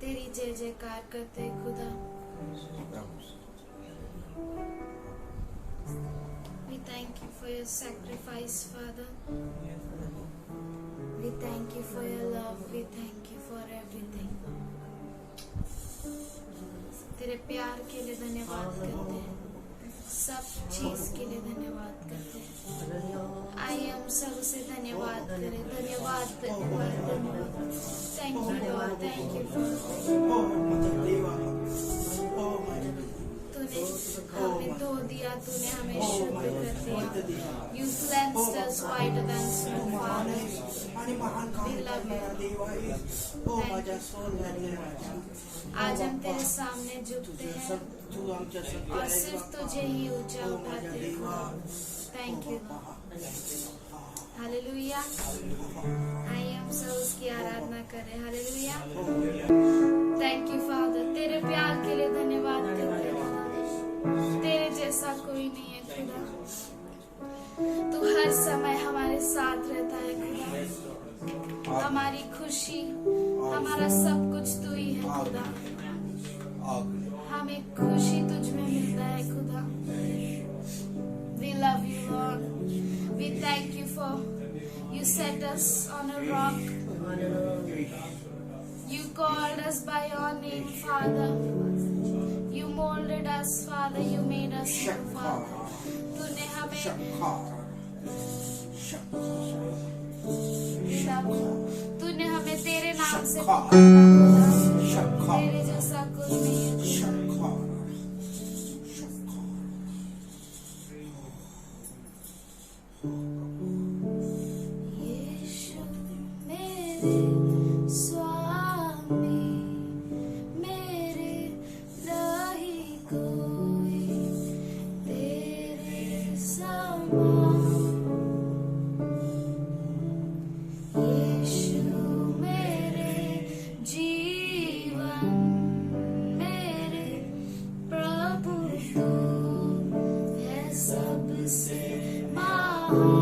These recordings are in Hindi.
तेरी जय जयकार करते हैं खुदा। We thank you for your sacrifice, Father. We thank you for your love. We thank you for everything. तेरे प्यार के लिए धन्यवाद करते हैं, सब चीज के लिए धन्यवाद करते हैं। आइए हम सबसे धन्यवाद करें, धन्यवाद धन्यवाद। Thank you Lord, thank you तूने हमें धो दिया, तूने हमें शुद्ध कर दिया। You cleansed us whiter than snow, Father. We love you. आज हम तेरे सामने झुकते हैं और सिर्फ तुझे ही ऊंचा उठाते हैं। Thank you, hallelujah. आइए हम सब उसकी आराधना करें। हालेलुया। थैंक यू फादर, तेरे प्यार के लिए धन्यवाद करते हैं। तेरे जैसा कोई नहीं है खुदा, तू हर समय हमारे साथ रहता है खुदा। हमारी खुशी, हमारा सब कुछ तू ही है खुदा। हमें खुशी तुझ में मिलता है खुदा। We love you, Lord. We thank you for you set us on a rock. You called us by your name, Father. You molded us, Father. You made us, Father. तूने हमें तूने हमें तेरे नाम से पुकारा, तेरे जैसा कोई नहीं है। यीशु मेरे स्वामी, मेरे नहीं कोई तेरे समान। यीशु मेरे जीवन, मेरे प्रभु तू है सबसे महान।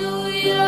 Hallelujah.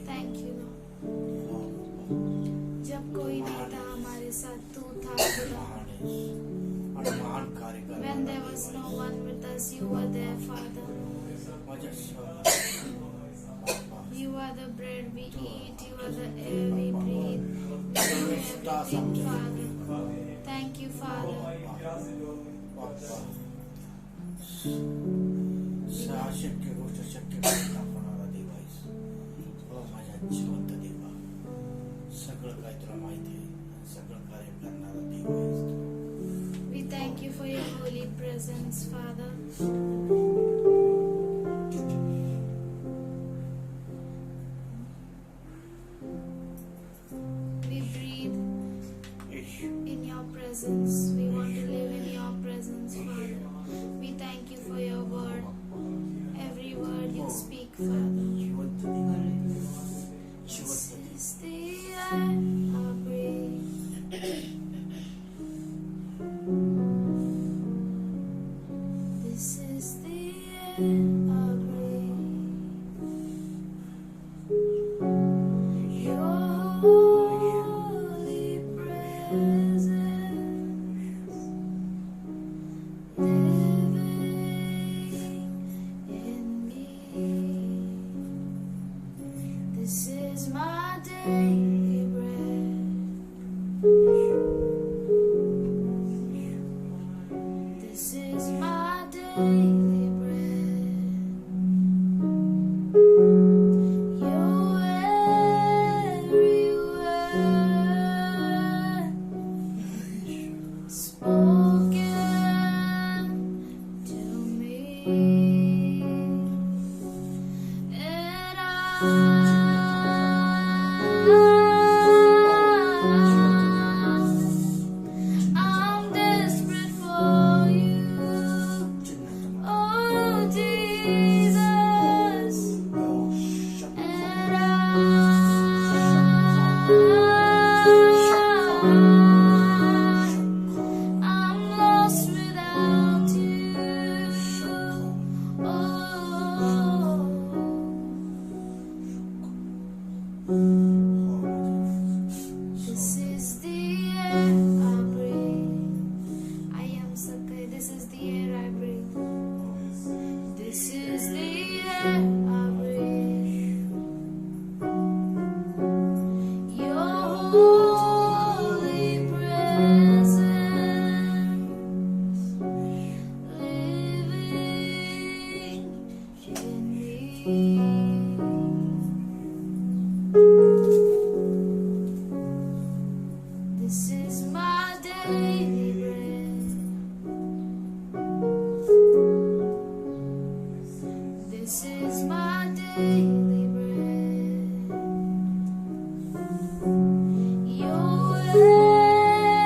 Thank you, Lord. जब कोई नहीं था हमारे साथ, तू था खुदा. When there was no one with us, you were there, Father. You are the bread we eat, you are the air we breathe. You do everything, Father. Thank you, Father. अशक्य गोष्ट शक्य करणारा देव आहेस. माझ्या जिवंत देवा, सगळं काय तुला माहिती आहे, सगळं कार्य करणारा देव आहेस. We thank you for your holy presence, Father. We breathe in your presence. We want to live in your presence, Father. We thank you for your word. Every word you speak, Father. जिवंत देव आहे. This जिवंत is the air I breathe. This is the air I breathe. Your holy presence living in me. This is my daily bread. This is my daily bread. You're everywhere, spoken to me, and I'm desperate for you. Oh Jesus, and I'm lost without you. This is the air I breathe. I am Sakai. This is the air I breathe. This is the air I breathe. Your holy presence living in me. This is my daily bread. This is my daily bread. You're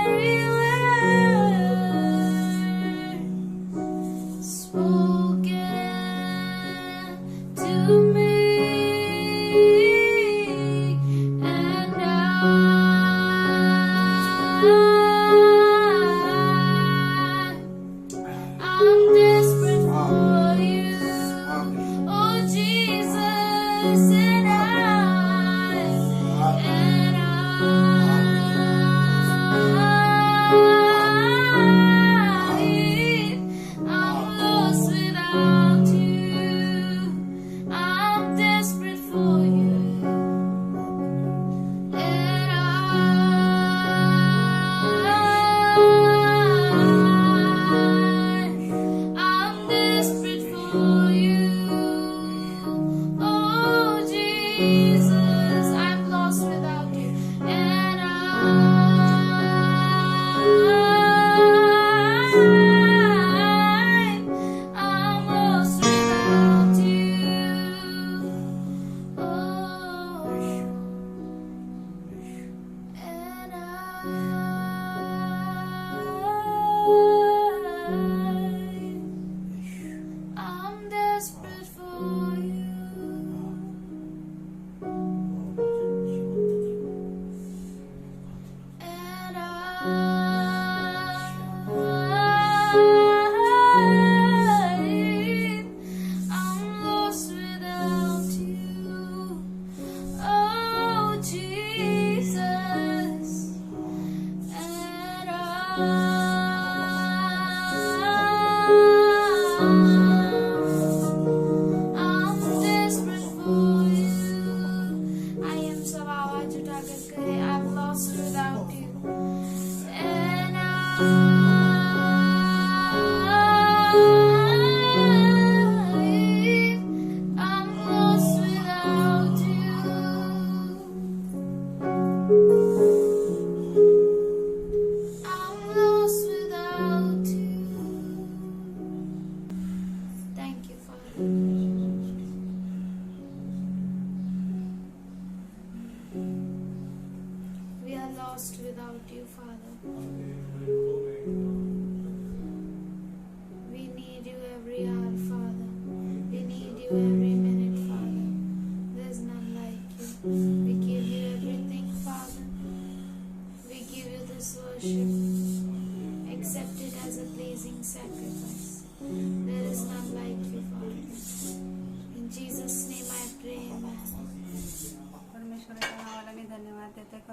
everywhere, spoken to me, and I'm desperate for you. Oh Jesus, and I'm lost without you. I'm desperate for you. And I'm desperate for you. Oh Jesus.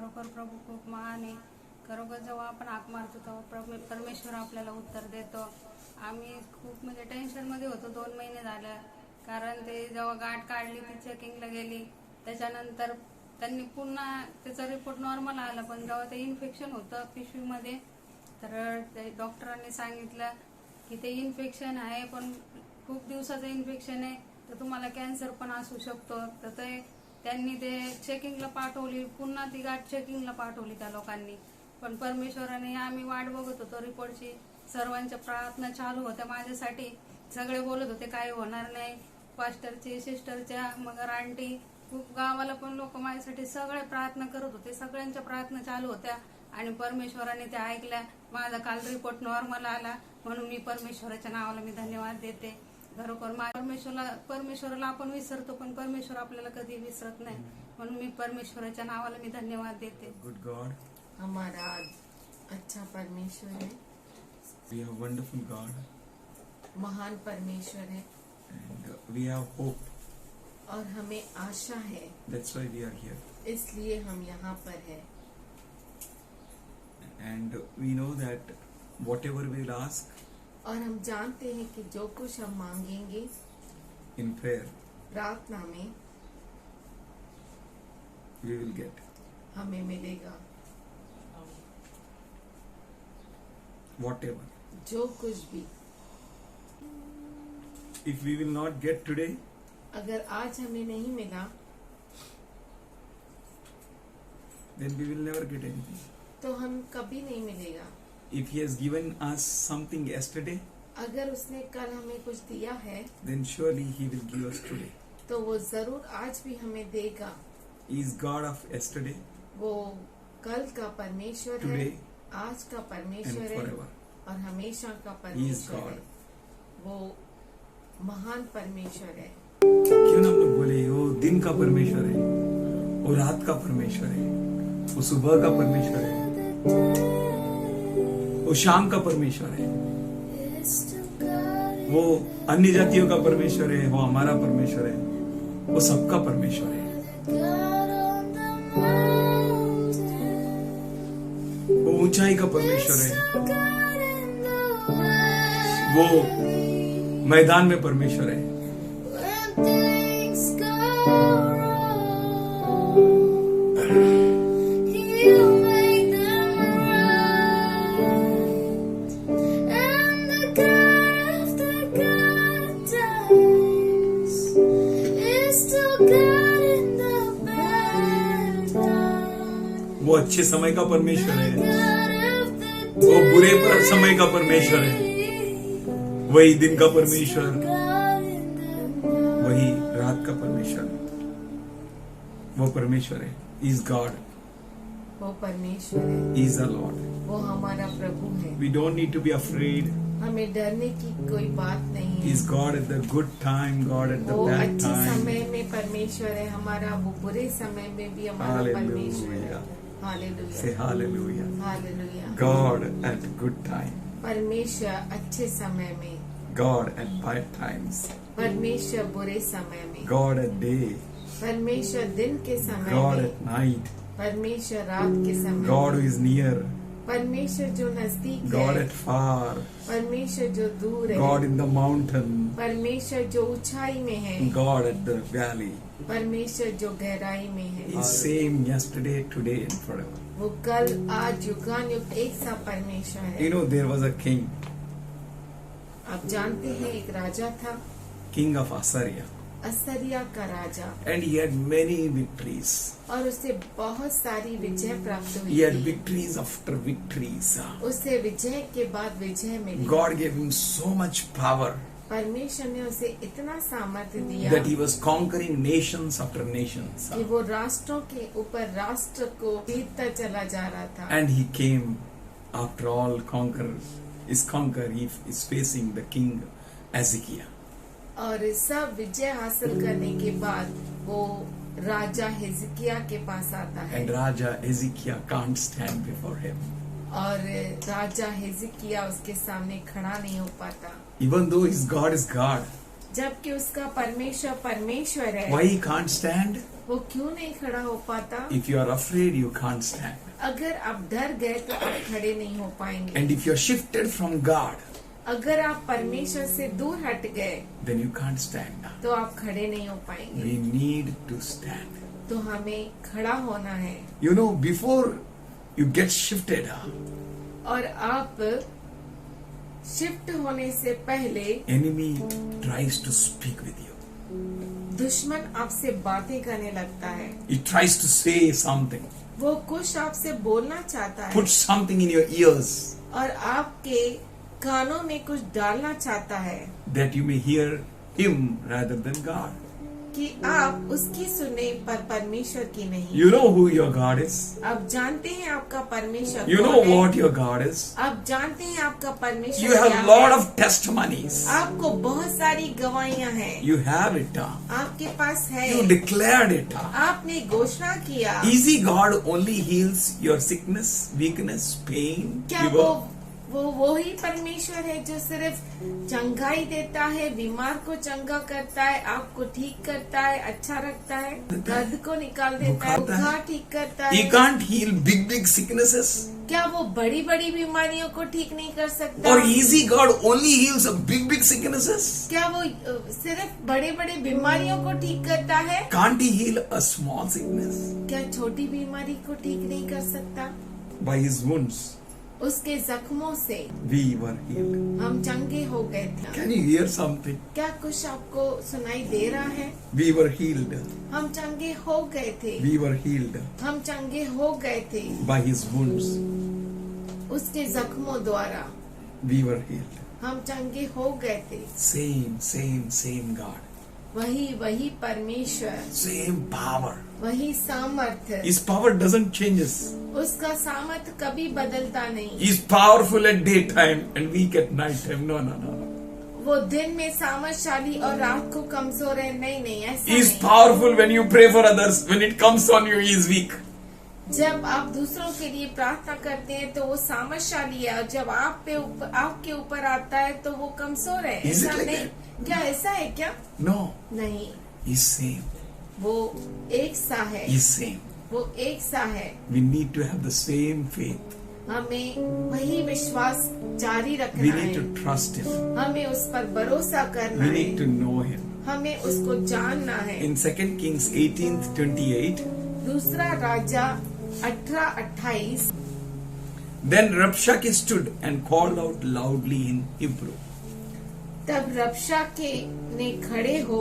खरोखर प्रभू खूप महान आहे. खरोखर जेव्हा आपण हाक मारतो तेव्हा परमेश्वर आपल्याला उत्तर देतो. आम्ही खूप म्हणजे टेन्शनमध्ये होतो 2 महिने झालं, कारण ते जेव्हा गाठ काढली ती चेकिंगला गेली, त्याच्यानंतर त्यांनी पुन्हा त्याचा रिपोर्ट नॉर्मल आला, पण जेव्हा ते इन्फेक्शन होतं पिशवीमध्ये तर ते डॉक्टरांनी सांगितलं की ते इन्फेक्शन आहे, पण खूप दिवसाचं इन्फेक्शन आहे, तर तुम्हाला कॅन्सर पण असू शकतो. तर ते त्यांनी ते चेकिंगला पाठवली, पुन्हा ती गाठ चेकिंगला पाठवली त्या लोकांनी. पण परमेश्वराने आम्ही वाट बघत होतो रिपोर्टची. सर्वांच्या प्रार्थना चालू होत्या माझ्यासाठी. सगळे बोलत होते काही होणार नाही, पास्टरची, सिस्टरच्या, मगर आंटी, खूप गावाला पण लोक माझ्यासाठी सगळे प्रार्थना करत होते. सगळ्यांच्या प्रार्थना चालू होत्या आणि परमेश्वराने त्या ऐकल्या. माझा काल रिपोर्ट नॉर्मल आला, म्हणून मी परमेश्वराच्या नावाला मी धन्यवाद देते. खरोखर परमेश्वराला आपण विसरतो, पण परमेश्वर आपल्याला कधी विसरत नाही, म्हणून मी परमेश्वराच्या नावाला मी धन्यवाद देते. Good God, हमारा अच्छा परमेश्वर है, we have wonderful God, महान परमेश्वर है and we have hope. और हमें आशा है, That's why we are here, इसलिए हम यहाँ पर है. and we know that whatever we will ask और हम जानते हैं कि जो कुछ हम मांगेंगे in prayer, प्रार्थना में we will get. हमें मिलेगा. Whatever. जो कुछ भी. If we will not get today, अगर आज हमें नहीं मिला then we will never get anything. तो हम कभी नहीं मिलेगा. If He has given us something yesterday, अगर उसने कल हमें कुछ दिया है then surely He will give us today. तो वो जरूर आज भी हमें देगा. He is God of yesterday, वो कल का परमेश्वर है, today, आज का and परमेश्वर है forever. और हमेशा का He is परमेश्वर God. है. वो महान परमेश्वर है. क्यों ना हम लोग बोले वो दिन का परमेश्वर है, वो रात का परमेश्वर है, वो सुबह का परमेश्वर है, वो शाम का परमेश्वर है, वो अन्य जातियों का परमेश्वर है, वो हमारा परमेश्वर है, वो सबका परमेश्वर है. वो ऊंचाई का परमेश्वर है, वो मैदान में परमेश्वर है. वो अच्छे समय का परमेश्वर है, वो बुरे समय का परमेश्वर है, वही दिन का परमेश्वर, वही रात का परमेश्वर, वो परमेश्वर है. इज गॉड, वो परमेश्वर है, इज द लॉर्ड. वो हमारा प्रभु है. We don't need to be afraid. हमें डरने की कोई बात नहीं है. Is God at the good time, God at the वो बैड अच्छे टाइम. समय में परमेश्वर है हमारा, वो बुरे समय में भी हमारा परमेश्वर है. Hallelujah. Say hallelujah. hallelujah. Hallelujah. God at good time, परमेश्वर अच्छे समय में, God at bad times, परमेश्वर बुरे समय में, God at day, परमेश्वर दिन के समय God में, at night, परमेश्वर रात के समय God who में, is near, परमेश्वर जो नजदीक God है, at far, परमेश्वर जो दूर है, God in the mountain, परमेश्वर जो ऊंचाई में है, God at the valley. परमेश्वर जो गहराई में है. He is same yesterday, today and forever. वो कल आज युगानुयुग एक सा परमेश्वर है. You know there was a king, आप जानते हैं एक राजा था, king of Assyria, असरिया का राजा, and he had many victories. और उसे बहुत सारी विजय प्राप्त हुई He had थी. victories after victories. उसे विजय के बाद विजय मिली. God gave him so much power परमेश्वर ने उसे इतना सामर्थ्य दिया that he was conquering nations after nations. कि वो राष्ट्रों के ऊपर राष्ट्र को जीतता चला जा रहा था. And he came after all conquer, he is facing the king Hezekiah. और सब विजय हासिल करने के बाद वो राजा हिजकिया के पास आता है. And Raja Hezekiah can't stand before him. और राजा हिजकिया उसके सामने खड़ा नहीं हो पाता. Even though his God is God, जबकि उसका परमेश्वर परमेश्वर है. why he can't stand? वो क्यों नहीं खड़ा हो पाता? If you are afraid, you can't stand. अगर आप डर गए तो आप खड़े नहीं हो पाएंगे। And if you are shifted from God, अगर आप परमेश्वर से दूर हट गए then you can't stand. तो आप खड़े नहीं हो पाएंगे। We need to stand. तो हमें खड़ा होना है। You know, before you get shifted, और आप शिफ्ट होने से पहले enemy tries to speak with you. दुश्मन आपसे बातें करने लगता है। He tries to say something, वो कुछ आपसे बोलना चाहता है put something in your ears और आपके कानों में कुछ डालना चाहता है that you may hear him rather than God. कि आप उसकी सुने पर परमेश्वर की नहीं। You know who your God is. आप जानते हैं आपका परमेश्वर You कौन know है? what your God is. आप जानते हैं आपका परमेश्वर You have क्या lot है? of testimonies. आपको बहुत सारी गवाहियां हैं। You have it. आपके पास है। You declared it. आपने घोषणा किया। Easy God only heals your sickness, weakness, pain, क्या fever. वो ही परमेश्वर है जो सिर्फ चंगाई देता है, बीमार को चंगा करता है, आपको ठीक करता है, अच्छा रखता है, दर्द को निकाल देता है, बुखार बुखार ठीक करता He है। can't heal big sicknesses. क्या वो बड़ी बड़ी बीमारियों को ठीक नहीं कर सकता? Or easy God only heals big sicknesses. क्या वो सिर्फ बड़े बड़े बीमारियों को ठीक करता है? Can't he heal a small sickness? क्या छोटी बीमारी को ठीक नहीं कर सकता? By his wounds, उसके जख्मों से we were healed. हम चंगे हो गए थे। Can you hear something? क्या कुछ आपको सुनाई दे रहा है? We were healed. हम चंगे हो गए थे। We were healed हम चंगे हो गए थे by his wounds. उसके जख्मों द्वारा। We were healed. हम चंगे हो गए थे। Same God. वही परमेश्वर, Same power. वही सामर्थ्य। His power doesn't changes. उसका सामर्थ्य कभी बदलता नहीं। He's powerful at daytime and weak at night time. No. वो दिन में सामर्थशाली और रात को कमजोर है। नहीं ऐसा He's नहीं। powerful when you pray for others. When it comes on you, he is weak. जब आप दूसरों के लिए प्रार्थना करते हैं तो वो सामर्थशाली है और जब आपके ऊपर आता है तो वो कमजोर है। Is it ऐसा like नहीं। क्या ऐसा है क्या? No. नहीं, He's same. वो एक सा है। He's same. वो एक सा है। We need to have the same faith. हमें वही विश्वास जारी We रखना need है। to trust him. हमें उस पर भरोसा करना We need to है। know him. हमें उसको जानना है। In 2 Kings 18:28, दूसरा राजा 18:28। then Rabshakeh stood and called out loudly in Hebrew. तब रबशाके ने खड़े हो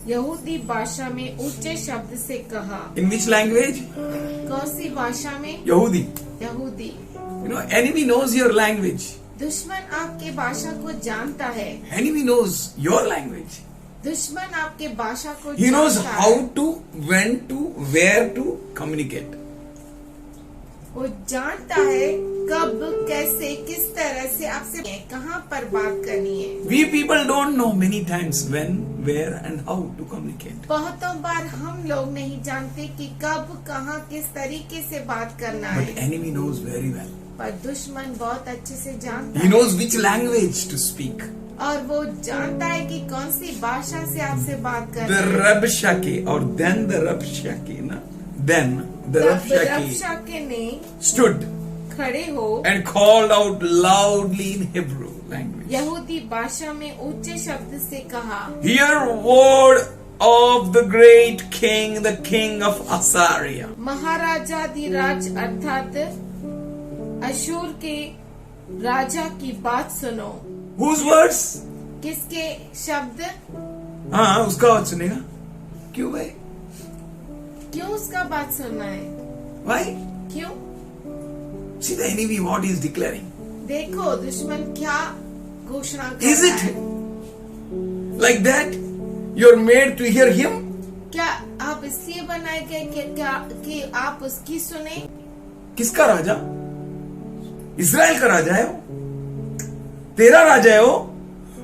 यहूदी भाषा में ऊंचे शब्द से कहा। In which language? कौन सी भाषा में? Yahudi. यहूदी। You know, enemy knows your language. दुश्मन आपके भाषा को जानता है। Enemy knows your language. दुश्मन आपके भाषा को He knows जानता how है। to, when to, where to communicate. वो जानता है कब, कैसे, किस तरह से आपसे कहाँ पर बात करनी है। We people don't know many times when, where and how to communicate. बहुतों बार हम लोग नहीं जानते कि कब, कहाँ, किस तरीके से बात करना But है। enemy knows very well. पर दुश्मन बहुत अच्छे से जानता He है knows which language to speak. और वो जानता है कि कौन सी भाषा से आपसे बात The करना है। Rabshakeh or then the Rabshakeh, na? Then the Rabshakeh रबशाके ने stood खड़े हो and called out loudly in Hebrew language. यहूदी भाषा में ऊंचे शब्द से कहा। Hear word of the great king, the king of Assyria. महाराजाधिराज अर्थात अशूर के राजा की बात सुनो। Whose words? किसके शब्द? हाँ, उसका बात सुनेगा. क्यों भाई? क्यों उसका बात सुनना है? Why? क्यों? See the enemy what he is declaring. देखो दुश्मन क्या घोषणा कर Is रहा it है। like that? You're made to hear him? क्या आप इसलिए बनाए गए कि आप उसकी सुने? किसका राजा? इस्राएल का राजा है वो. तेरा राजा है वो.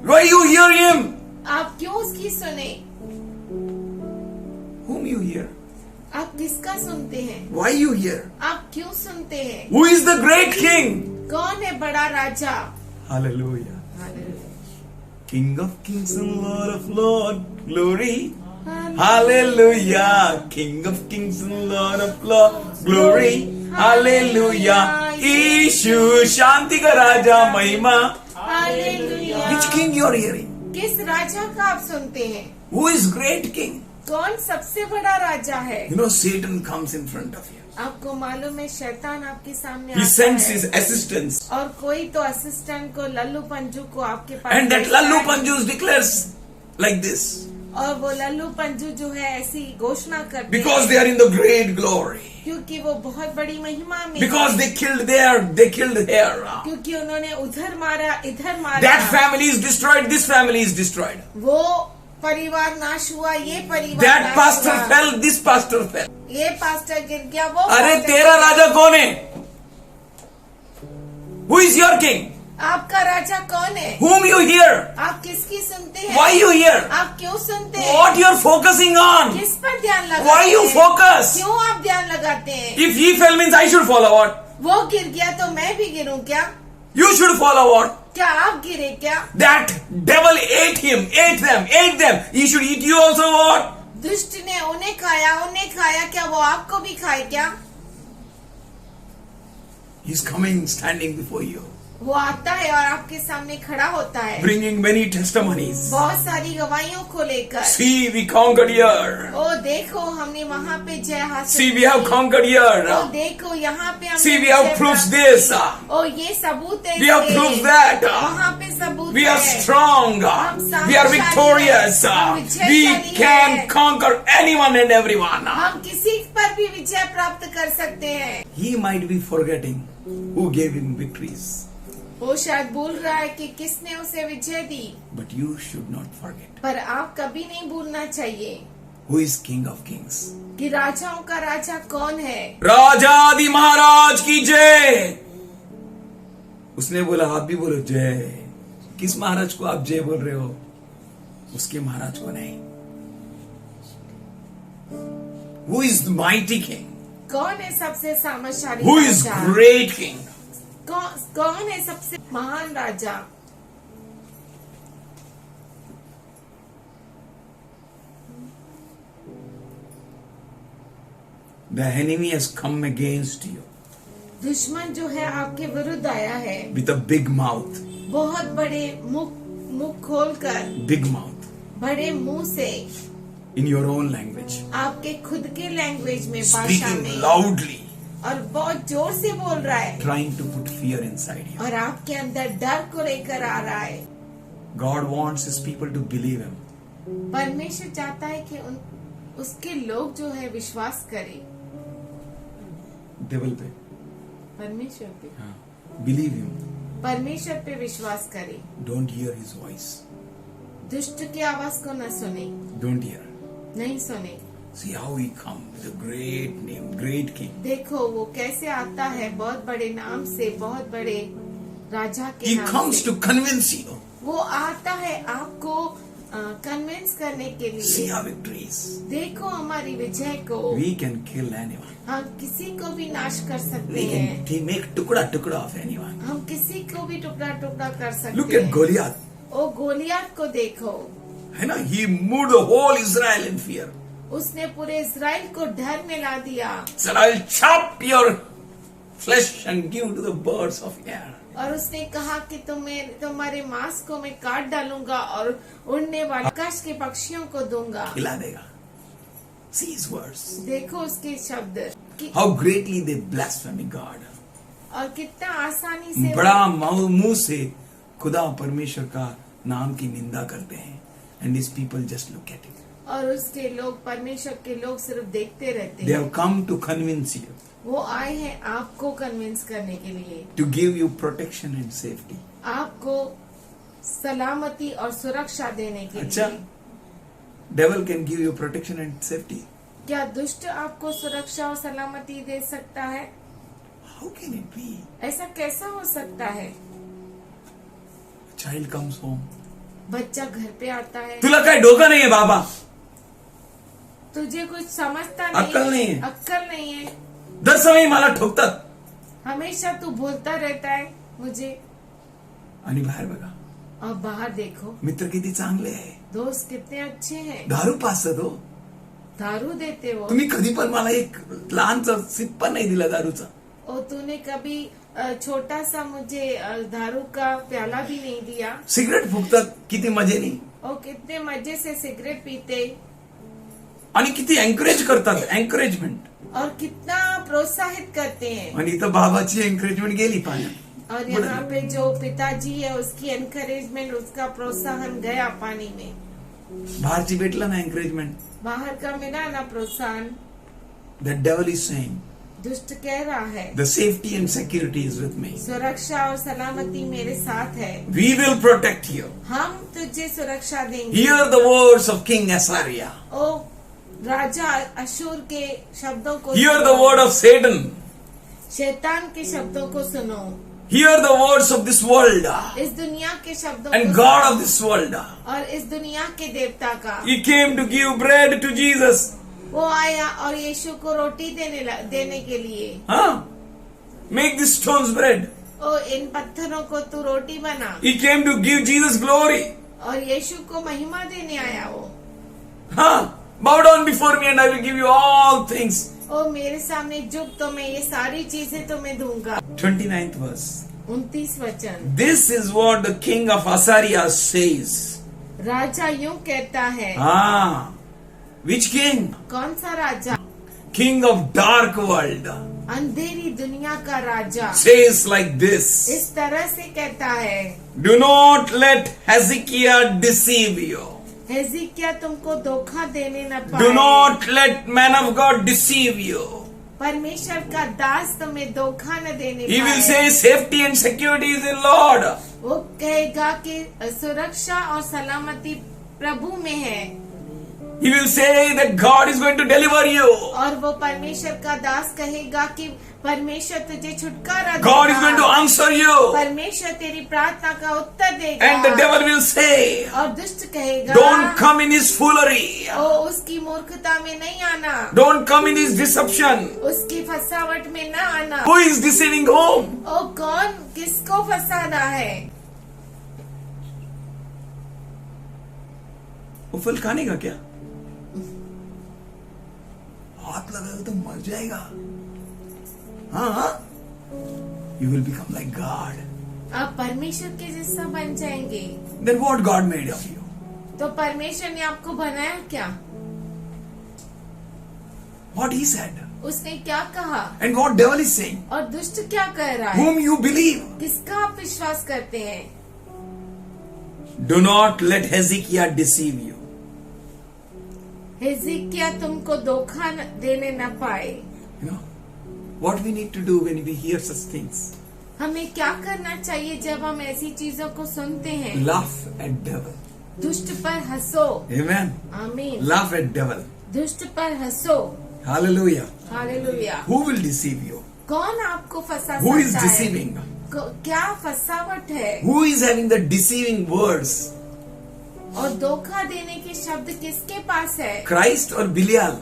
Why you hear him? आप क्यों उसकी सुने? Whom you hear? आप किसका सुनते हैं? Why you hear? आप क्यों सुनते हैं? Who is the great king? कौन है बड़ा राजा? Hallelujah. King of kings and Lord of lords. Glory. Hallelujah. King of kings and Lord of lords. Glory. Hallelujah. Ishu शांति का राजा महिमा. Hallelujah. Which king you are hearing? किस राजा का आप सुनते हैं? Who is great king? कौन सबसे बड़ा राजा है? You know, Satan comes in front of you. आपको मालूम है शैतान आपके सामने He आता sends है his assistants. और कोई तो असिस्टेंट को लल्लू पंजू को आपके पास And that भेजता Lallu है। Panju declares like this. और वो लल्लू पंजू जो है ऐसी घोषणा करते Because हैं they are in the great glory. क्योंकि वो बहुत बड़ी महिमा में Because है। they killed there, they killed here. क्योंकि उन्होंने उधर मारा इधर मारा That family is destroyed, this family is destroyed. वो परिवार नाश हुआ ये परिवार That नाश pastor हुआ। fell, this pastor fell. ये पास्टर गिर गया वो अरे पास्टर तेरा गिर गया। राजा कौन है? Who is your king? आपका राजा कौन है? Whom you hear? आप किसकी सुनते हैं? Why you hear? आप क्यों सुनते हैं? What you are focusing on? किस पर ध्यान लगाते Why you हैं? focus? क्यों आप ध्यान लगाते हैं? If he fell means I should follow what? वो गिर गया तो मैं भी गिरूं क्या? You should follow what? क्या आप गिरे क्या? That devil ate him, ate them. He should eat you also what? दुष्ट ने उन्हें खाया क्या वो आपको भी खाए क्या? He's coming, standing before you, वो आता है और आपके सामने खड़ा होता है bringing many testimonies. बहुत सारी गवाहियों को लेकर। See, we conquered here. ओ देखो हमने वहाँ पे जय हासिल See, we have की। conquered O here. देखो यहाँ पे हमने See, we have Vijay proofs प्राप्त this. की। ओ ये सबूत है We have इसके। proofs that. वहाँ पे सबूत We are है। strong. We are victorious. We can conquer anyone and everyone. हम किसी पर भी विजय प्राप्त कर सकते हैं। He might be forgetting who gave him victories. वो शायद भूल रहा है कि किसने उसे विजय दी, But you should not forget पर आप कभी नहीं भूलना चाहिए who is King of Kings. कि राजाओं का राजा कौन है। राजादि महाराज की जय. उसने बोला आप भी बोलो जय. किस महाराज को आप जय बोल रहे हो? उसके महाराज को नहीं. Who is the mighty king? कौन है सबसे सामर्थशाली Who is Raja? great king? कौन है सबसे महान राजा? The enemy has come against you दुश्मन जो है आपके विरुद्ध आया है with a big mouth. बहुत बड़े मुख खोलकर, Big mouth. बड़े मुंह से In your own language. आपके खुद के लैंग्वेज में, भाषा Speaking में, loudly. और बहुत जोर से बोल रहा है Trying to put fear inside you. और आपके अंदर डर को लेकर आ रहा है। God wants his people to believe him. परमेश्वर चाहता है कि उसके लोग जो है विश्वास करें Devil पे. परमेश्वर पे, Believe him. परमेश्वर पे विश्वास करें। Don't hear his voice. दुष्ट की आवाज को न सुने, Don't hear. नहीं सुने। See how he come with a great name, great king. देखो वो कैसे आता है बहुत बड़े नाम से, बहुत बड़े राजा के He नाम comes से। to convince you. वो आता है आपको कन्विंस करने के See लिए। our victories. देखो हमारी विजय को, We can kill anyone. हम किसी को भी नाश कर सकते We हैं, can make tukda of anyone. हम किसी को भी टुकड़ा टुकड़ा कर सकते Look at हैं। Goliath. ओ गोलियत को देखो, है ना? He moved the whole Israel in fear. उसने पूरे इज़राइल को डर में ला दिया Said, I'll chop your flesh and give to the birds of air. और उसने कहा कि तुम्हारे मांस को मैं काट डालूंगा और उड़ने वाले आकाश के पक्षियों को दूंगा। खिला देगा. See his words. देखो उसके शब्द कि How greatly they blaspheme God. और कितना आसानी से बड़ा मुंह से खुदा परमेश्वर का नाम की निंदा करते हैं. And these people just look at it. और उसके लोग, परमेश्वर के लोग सिर्फ देखते रहते They हैं। have come to convince you, वो आए हैं आपको कन्विंस करने के लिए, to give you protection and safety. आपको सलामती और सुरक्षा देने के अच्छा, लिए। devil can give you protection and safety. क्या दुष्ट आपको सुरक्षा और सलामती दे सकता है? How can it be? ऐसा कैसा हो सकता है? A child comes home. बच्चा घर पे आता है, तुला काय डोका नाहीये बाबा. तुझे कुछ समझता अक्कल नहीं है. अक्कल नहीं है, दर समय मला ठोकतात. हमेशा तू बोलता रहता है मुझे। आणि बाहेर बघा, और बाहर देखो, मित्र किती चांगले आहे. दोस्त कितने अच्छे हैं, दारू पाजतात हो. दारू देते हो तुम्ही कधी पण मला एक लहानचा सिप पण नाही दिला दारूचा. और तूने कभी छोटा सा मुझे दारू का प्याला भी नहीं दिया. सिगरेट फुकतात किती मजेने और कितने मजे से सिगरेट पीते आणि किती एन्करेज करतात, एन्करेजमेंट. और कितना प्रोत्साहित करते हैं. आणि इथं बाबाची एन्करेजमेंट गेली पाण्यात. और यहाँ पे जो पिताजी है उसकी एनकरेजमेंट, उसका प्रोत्साहन गया पानी में. बाहेरची भेटलं ना एन्करेजमेंट. बाहर का मिला ना प्रोत्साहन. द डेव्हिल इज सेइंग दुष्ट कह रहा है the safety and security is with me. सुरक्षा और सलामती मेरे साथ है. We will protect you. हम तुझे सुरक्षा देंगे. Hear the words of king Assyria. ओ राजा अशूर के शब्दों को हियर द सुनो. Word of Satan. शैतान के शब्दों को सुनो. Hear the words of this world इस दुनिया के शब्दों एंड को गॉड सुनो. Of this world. और इस दुनिया के देवता का. He came to give bread to Jesus. वो आया और यीशु को रोटी देने के लिए. Huh? Make these stones bread. ओ इन पत्थरों को तू रोटी बना. He came to give Jesus glory. और यीशु को महिमा देने आया वो. Huh? Bow down before me and I will give you all things. ओ मेरे सामने झुक तो मैं ये सारी चीजें तुम्हें दूंगा. 29th verse. 29 वचन. This is what the king of Assyria says. राजा यूं कहता है. Ah. Which king? कौन सा राजा? King of dark world. अंधेरी दुनिया का राजा Says like this. इस तरह से कहता है. Do not let Hezekiah deceive you. हेजिकिया तुमको धोखा देने न पाए. Do not let man of God deceive you. परमेश्वर का दास तुम्हें धोखा न देने He will पाए. say safety and security is in Lord. वो कहेगा कि सुरक्षा और सलामती प्रभु में है. He will say that God is going to deliver you. और वो परमेश्वर का दास कहेगा कि परमेश्वर तुझे छुटकारा देगा. God is going to answer you. परमेश्वर तेरी प्रार्थना का उत्तर देगा. And the devil will say, और दुष्ट कहेगा don't come in his foolery. ओ उसकी मूर्खता में नहीं आना. Don't come in his deception. उसकी फसावट में न आना. Who is deceiving whom? ओ कौन किसको फंसाना है? वो फल खाने का क्या? हाथ लगाओ तो मर जाएगा. हाँ, you will become like God. आप परमेश्वर के जैसा बन जाएंगे. Then what God made of you? तो परमेश्वर ने आपको बनाया क्या? What he said? उसने क्या कहा? And what devil is saying? और दुष्ट क्या कह रहा है? Whom you believe? किसका आप विश्वास करते हैं? Do not let Hezekiah deceive you. हेजिकिया तुमको धोखा देने न पाए. You know what we need to do when we hear such things? हमें क्या करना चाहिए जब हम ऐसी चीजों को सुनते हैं? Laugh at devil. दुष्ट पर हंसो. Amen. आमीन. Laugh at devil. दुष्ट पर हंसो. Hallelujah. Hallelujah. Who will deceive you? कौन आपको फंसा Who is सकता है? deceiving? क्या फसावट है? Who is having the deceiving words? और धोखा देने के शब्द किसके पास है? Christ or Belial?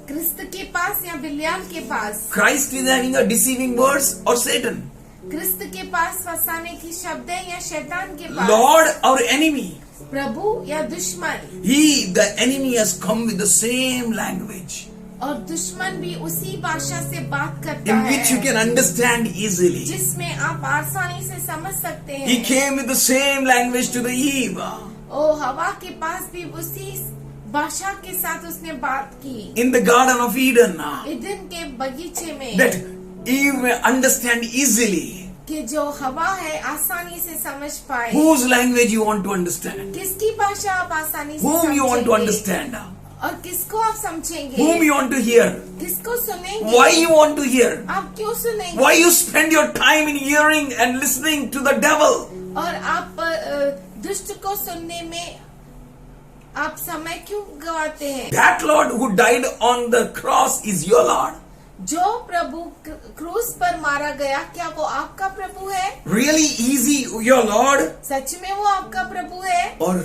क्रिस्त के पास या बिलियाल के पास? Christ is having a deceiving words or Satan? क्रिस्त के पास फंसाने की शब्द है या शैतान के पास? Lord or enemy? प्रभु या दुश्मन? The enemy has come with the same language और दुश्मन भी उसी भाषा से बात करता in है which you can understand easily. जिसमें आप आसानी से समझ सकते हैं. He came with the same language to the Eve. ओ हवा के पास भी उसी भाषा के साथ उसने बात की. In the Garden of Eden. Eden के बगीचे में. That Eve may understand easily. कि जो हवा है आसानी से समझ पाए. Whose language you want to understand? किसकी भाषा आप आसानी से Whom you want to समझेंगे? understand? और किसको आप समझेंगे? Whom you want to hear? किसको सुनेंगे? Why you want to hear? आप क्यों सुनेंगे? Why you spend your time in hearing and listening to the devil? और आप दुष्ट को सुनने में आप समय क्यों गवाते हैं? That Lord who died on the cross is your Lord. जो प्रभु क्रूस पर मारा गया क्या वो आपका प्रभु है? Really easy, your Lord? सच में वो आपका प्रभु है? Or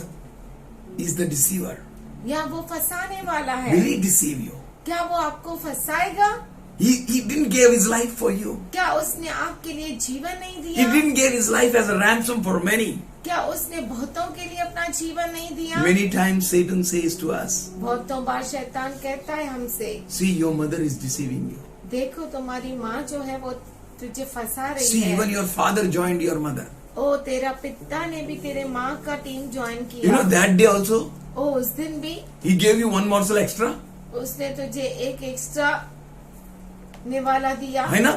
is the deceiver? या वो फंसाने वाला है? Will he deceive you? क्या वो आपको फंसाएगा? He didn't give his life for you. क्या उसने आपके लिए जीवन नहीं He दिया? didn't give his life as a ransom for many. क्या उसने बहुतों के लिए अपना जीवन नहीं दिया? Many times Satan says to us, बहुतों बार शैतान कहता है हमसे, see, your mother is deceiving you. देखो तुम्हारी माँ जो है वो तुझे फंसा रही See, even है। your father joined your mother. ओ तेरा पिता ने भी तेरे माँ का टीम ज्वाइन You किया। know, that day also, ओ उस दिन भी he gave you one morsel extra. उसने तुझे एक एक्स्ट्रा निवाला दिया, है ना?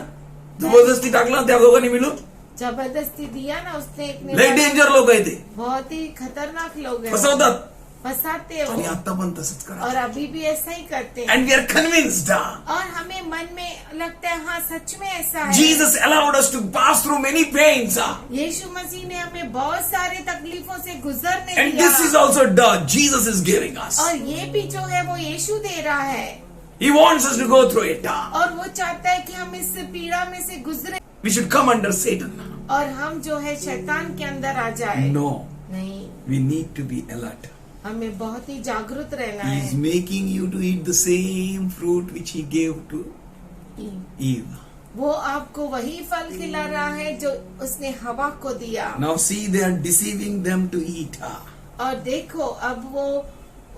जबरदस्ती टाकला त्या दोघांनी मिळून. जबरदस्ती दिया ना उसने एक लय निवाला। डेंजर लोक आहे ते. बहुत ही खतरनाक लोग हैं, फसवतात. फंसाते आणि हो आता पण तसंच करा. और अभी भी ऐसा ही करते हैं। And we are convinced. और हमें मन में लगता है हाँ सच में ऐसा है। Jesus allowed us to pass through many pains. यीशु मसीह ने हमें बहुत सारे तकलीफों से गुजरने And दिया। this is also done. Jesus is giving us. और ये भी जो है वो यीशु दे रहा है, He wants us to go through it. और वो चाहता है कि हम इस पीड़ा में से गुजरे We should come under Satan. और हम जो है शैतान के अंदर आ जाए। No, नहीं, we need to be alert. हमें बहुत ही जागरूक रहना He is है। making you to eat the same fruit which he gave to Eve. वो आपको वही फल खिला रहा है जो उसने हवा को दिया। Now see, they are deceiving them to eat. और देखो अब वो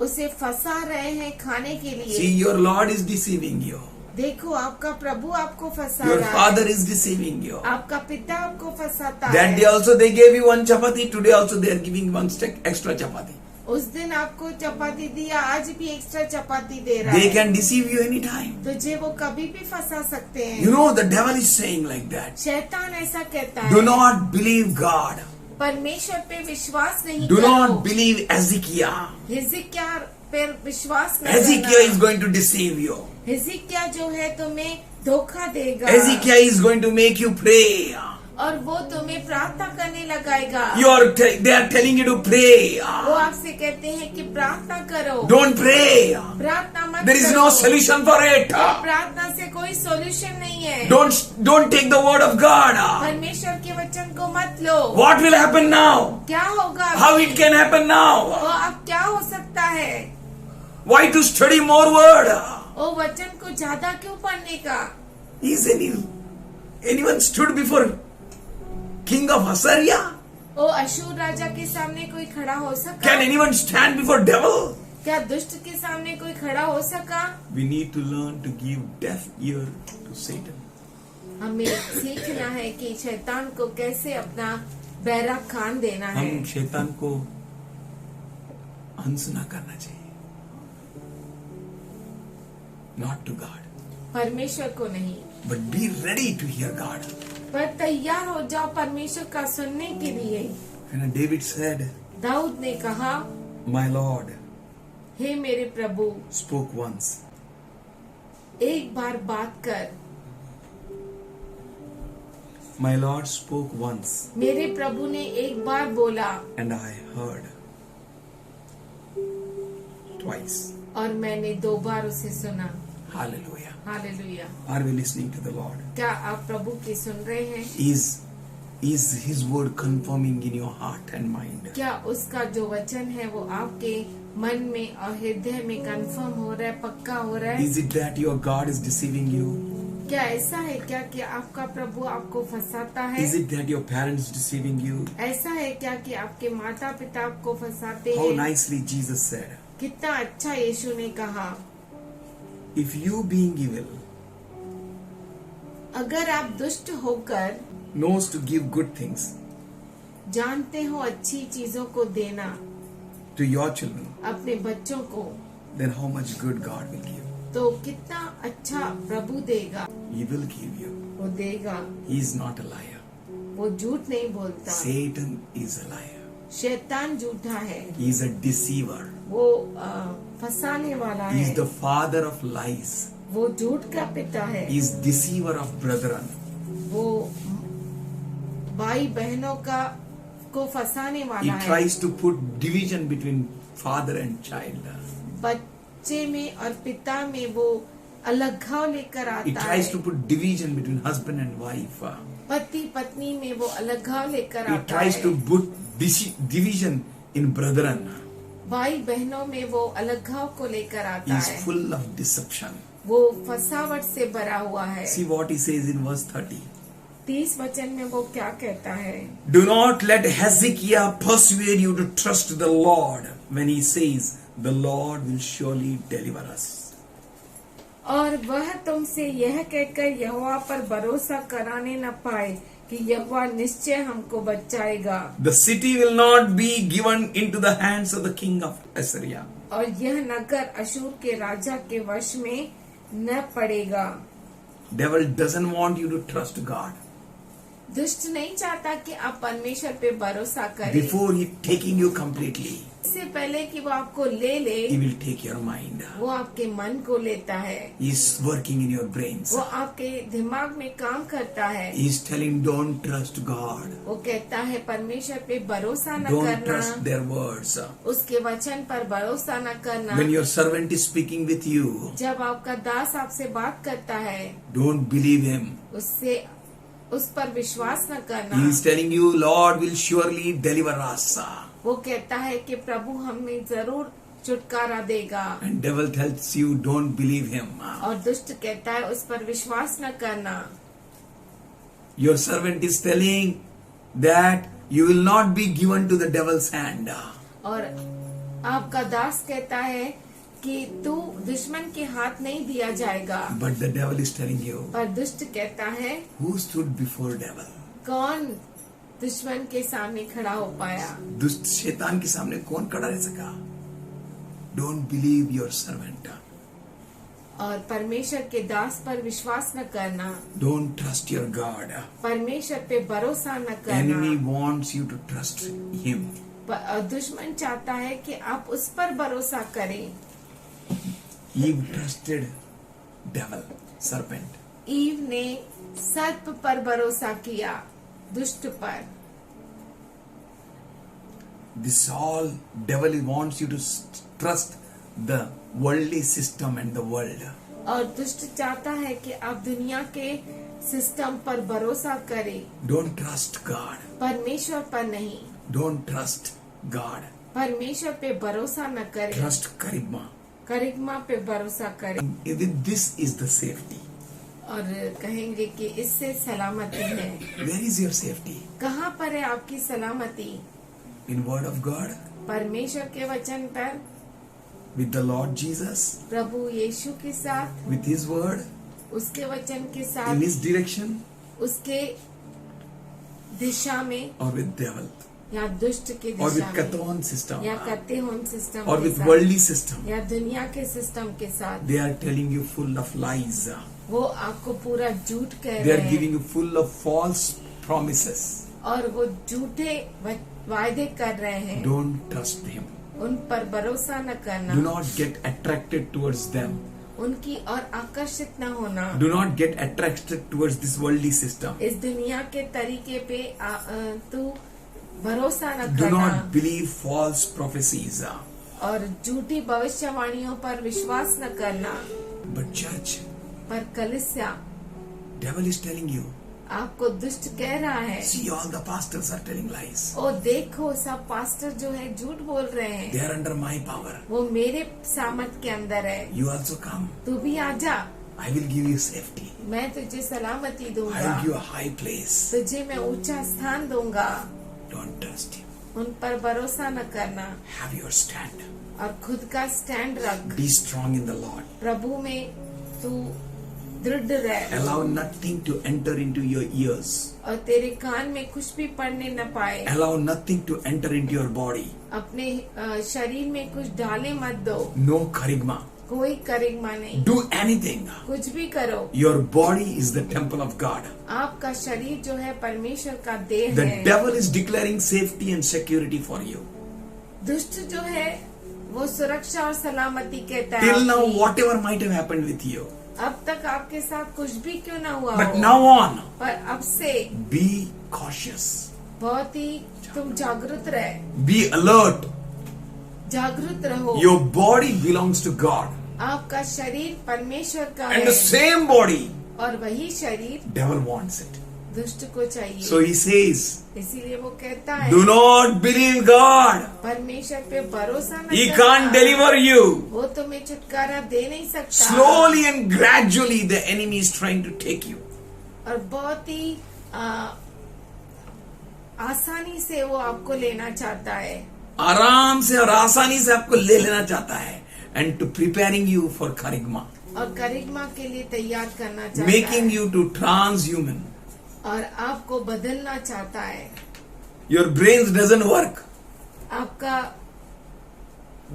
उसे फंसा रहे हैं खाने के See, लिए। your Lord is deceiving you. देखो आपका प्रभु आपको फंसा Your रहा Father है, is deceiving you. आपका पिता आपको फंसाता That day है। also they gave you one chapati. Today also they are giving one extra chapati. उस दिन आपको चपाती दिया, आज भी एक्स्ट्रा चपाती दे रहा They है। can deceive you anytime. तुझे वो कभी भी फंसा सकते हैं। You know, the devil is saying like that. शैतान ऐसा कहता Do है, not believe God. परमेश्वर पे विश्वास नहीं Do करो। not believe Ezekiel. हिजकिय्याह पे विश्वास न Ezekiel is करना। going to deceive you. हिजकिय्याह जो है तुम्हें धोखा देगा, Ezekiel is going to make you pray. और वो तुम्हें प्रार्थना करने लगाएगा। They are telling you to pray. वो आपसे कहते हैं कि प्रार्थना करो। Don't pray. प्रार्थना मत There is करो। no solution for it. प्रार्थना से कोई सॉल्यूशन नहीं है। Don't take the word of God. परमेश्वर के वचन को मत लो। What will happen now? क्या होगा? How it can happen now? वो अब क्या हो सकता है? Why to study more word? वो वचन को ज्यादा क्यों पढ़ने का? Is anyone stood before King of Assyria? वो अशूर राजा के सामने कोई खड़ा हो सका? Can anyone stand before devil? क्या दुष्ट के सामने कोई खड़ा हो सका? We need to learn to give deaf ear to Satan. हमें सीखना है कि शैतान को कैसे अपना बहरा कान देना है। हम शैतान को अनसुना करना चाहिए. Not to God. परमेश्वर को नहीं, But be ready to hear God. पर तैयार हो जाओ परमेश्वर का सुनने के लिए। And David said, दाऊद ने कहा, My Lord हे मेरे प्रभु, spoke once. एक बार बात कर। My Lord spoke once, मेरे प्रभु ने एक बार बोला and I heard twice. और मैंने 2 बार उसे सुना। Hallelujah. Hallelujah. Are we listening to the Lord? क्या आप प्रभु की सुन रहे हैं? Is His word confirming in your heart and mind? क्या उसका जो वचन है वो आपके मन में और हृदय में कंफर्म हो रहा है, पक्का हो रहा है? Is it that your God is deceiving you? क्या ऐसा है क्या कि आपका प्रभु आपको फंसाता है? Is it that your parents deceiving you? ऐसा है क्या कि आपके माता पिता आपको फंसाते How हैं? nicely Jesus said, कितना अच्छा यीशु ने कहा, if you being evil अगर आप दुष्ट होकर knows to give good things जानते हो अच्छी चीजों को देना to your children, अपने बच्चों को, then how much good God will give? तो कितना अच्छा प्रभु देगा। He will give you. वो देगा, He is not a liar. वो झूठ नहीं बोलता। Satan is a liar. शैतान झूठा है, He is a deceiver. वो फंसाने वाला He is है, the father of lies. वो झूठ का पिता है, He is deceiver of brethren. वो भाई बहनों को फंसाने He वाला है। tries to put division between father and child. बच्चे में और पिता में वो अलगाव लेकर He आता tries to है। put division between husband and wife. पति पत्नी में वो अलगाव लेकर He आता tries है। to put division in brethren. भाई बहनों में वो अलगाव को लेकर He आता is है। full of deception. वो फसावट से भरा हुआ है। See what he says in verse 30. 30 वचन में वो क्या कहता है? Do not let Hezekiah persuade you to trust the Lord when he says, the Lord will surely deliver us. और वह तुमसे यह कहकर यहोवा पर भरोसा कराने न पाए कि यहोवा निश्चय हमको बचाएगा। The city will not be given into the hands of the king of Assyria. और यह नगर अशूर के राजा के वश में न पड़ेगा। Devil doesn't want you to trust God. दुष्ट नहीं चाहता कि आप परमेश्वर पे भरोसा करें। Before he taking you completely, इससे पहले कि वो आपको ले ले, he will take your mind. वो आपके मन को लेता है, He is working in your brains. वो आपके दिमाग में काम करता है। He is telling, don't trust God. वो कहता है परमेश्वर पे भरोसा न Don't करना, trust their words. उसके वचन पर भरोसा न करना। When your servant is speaking with you, जब आपका दास आपसे बात करता है, don't believe him. उस पर विश्वास न करना। He is telling you, Lord will surely deliver us. वो कहता है कि प्रभु हमें जरूर छुटकारा देगा। And devil tells you, don't believe him. और दुष्ट कहता है उस पर विश्वास न करना। Your servant is telling that you will not be given to the devil's hand. और आपका दास कहता है कि तू दुश्मन के हाथ नहीं दिया जाएगा। But the devil is telling you, पर दुष्ट कहता है who stood before devil? कौन दुश्मन के सामने खड़ा हो पाया? दुष्ट शैतान के सामने कौन खड़ा रह सका? Don't believe your servant. और परमेश्वर के दास पर विश्वास न करना। Don't trust your God. परमेश्वर पे भरोसा न Enemy करना। wants you to trust him. दुश्मन चाहता है कि आप उस पर भरोसा करें। Eve trusted devil, serpent. Eve ने सर्प पर भरोसा किया, दुष्ट पर। This all devil wants you to trust the worldly system and the world. और दुष्ट चाहता है कि आप दुनिया के सिस्टम पर भरोसा करें, Don't trust God. परमेश्वर पर नहीं। Don't trust God. परमेश्वर पे भरोसा न करें, Trust Karigma. करिश्मा पे भरोसा करें। This is the safety. और कहेंगे कि इससे सलामती है। Where is your safety? कहाँ पर है आपकी सलामती? In word of God? परमेश्वर के वचन पर, With the Lord Jesus? प्रभु यीशु के साथ, With His word? उसके वचन के In साथ, His direction? उसके दिशा में, Or with devil? या दुष्ट के Or with दिशा में, Katon system? या कत्तेहोन सिस्टम Or के with साथ, worldly system? या दुनिया के सिस्टम के साथ। They are telling you full of lies. वो आपको पूरा झूठ कह They रहे are हैं giving you full of false promises. और वो झूठे वायदे कर रहे हैं। Don't trust him. उन पर भरोसा न करना, Do not get attracted towards them. उनकी और आकर्षित न होना। Do not get attracted towards this worldly system. इस दुनिया के तरीके पे तू भरोसा न Do करना not believe false prophecies. और झूठी भविष्यवाणियों पर विश्वास न करना। But church, पर कलिसिया devil is telling you, आपको दुष्ट कह रहा है, see all the pastors are telling lies. ओ देखो सब पास्टर जो है झूठ बोल रहे They हैं, are under my power. वो मेरे सामर्थ के अंदर है। You also come. तू भी आ जा, I will give you safety. मैं तुझे सलामती I दूंगा, will give you a high place. तुझे मैं ऊंचा स्थान दूंगा। Don't trust him. उन पर भरोसा न करना Have your stand. और खुद का स्टैंड रख। Be strong in the Lord. प्रभु में तू दृढ़ रह Allow nothing to enter into your ears. और तेरे कान में कुछ भी पड़ने न पाए। Allow nothing to enter into your body. अपने शरीर में कुछ डाले मत दो, No charisma. कोई करिश्मा नहीं। Do anything. कुछ भी करो, Your body is the temple of God. आपका शरीर जो है परमेश्वर का देह The है। devil is declaring safety and security for you. दुष्ट जो है वो सुरक्षा और सलामती कहता है Till now, आपकी। whatever might have happened with you. अब तक आपके साथ कुछ भी क्यों ना हुआ But हो, now on, पर अब से be cautious. बहुत ही तुम जागरूक रहे, Be alert. जागरूक रहो। Your body belongs to God. आपका शरीर परमेश्वर का And है the same body, और वही शरीर devil wants it. दुष्ट को चाहिए। So he says, इसीलिए वो कहता है do not believe God. परमेश्वर पे भरोसा न He करना। can't deliver you. वो तुम्हें छुटकारा दे नहीं सकता। Slowly and gradually the enemy is trying to take you. और बहुत ही आसानी से वो आपको लेना चाहता है, आराम से और आसानी से आपको ले लेना चाहता है, and to preparing you for करिग्मा, और करिश्मा के लिए तैयार करना चाहता मेकिंग है, यू टू ट्रांसह्यूमन. और आपको बदलना चाहता है. योर ब्रेन डजंट वर्क, आपका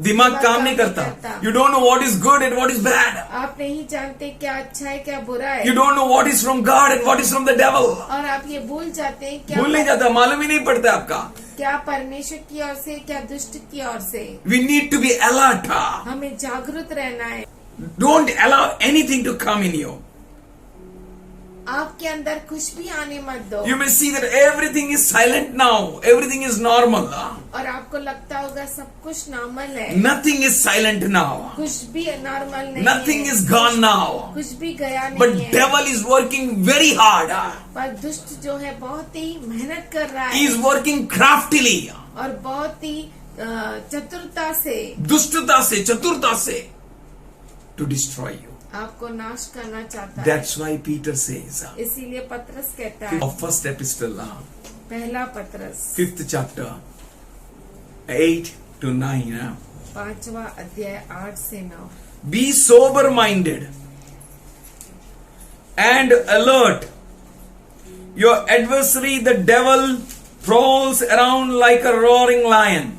दिमाग काम नहीं करता. You don't know what is good and what is bad. आप नहीं जानते क्या अच्छा है क्या बुरा है, you don't know what is from God and what is from the devil. और आप ये भूल जाते हैं भूल नहीं जाता, मालूम ही नहीं पड़ता आपका. क्या परमेश्वर की ओर से क्या दुष्ट की ओर से. We need to be alert. हमें जागरूक रहना है. Don't allow anything to come in you. आपके अंदर कुछ भी आने मत दो. You may see that everything is silent now. Everything is normal. और आपको लगता होगा सब कुछ नॉर्मल है. Nothing is silent now. कुछ भी नॉर्मल नहीं Nothing है. is gone now. कुछ भी गया नहीं But है. devil is working very hard. पर दुष्ट जो है बहुत ही मेहनत कर रहा He है, is working craftily. और बहुत ही चतुरता से दुष्टता से, चतुरता से to destroy you. आपको नाश करना चाहता है. That's why Peter says इसीलिए पत्रस कहता है, of first epistle, पहला पत्रस 5th chapter, 8 to 9. 5वां अध्याय 8 से 9. Be sober minded and alert. Your adversary, the devil, prowls around like a roaring lion.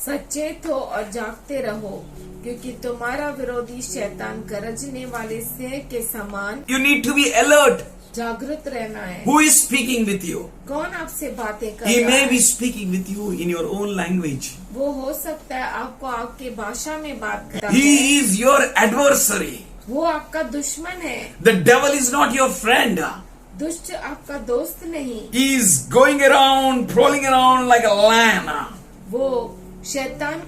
सचेत हो और जागते रहो, क्योंकि तुम्हारा विरोधी शैतान गरजने वाले सिंह के समान. You need to be alert. जागृत रहना है. Who is speaking with you? कौन आपसे बातें कर He रहा may है? be speaking with you in your own language. वो हो सकता है आपको आपके भाषा में बात करता He है. is your adversary. वो आपका दुश्मन है. The devil is not your friend. दुष्ट आपका दोस्त नहीं. He is going around, prowling around like a lion. वो शैतान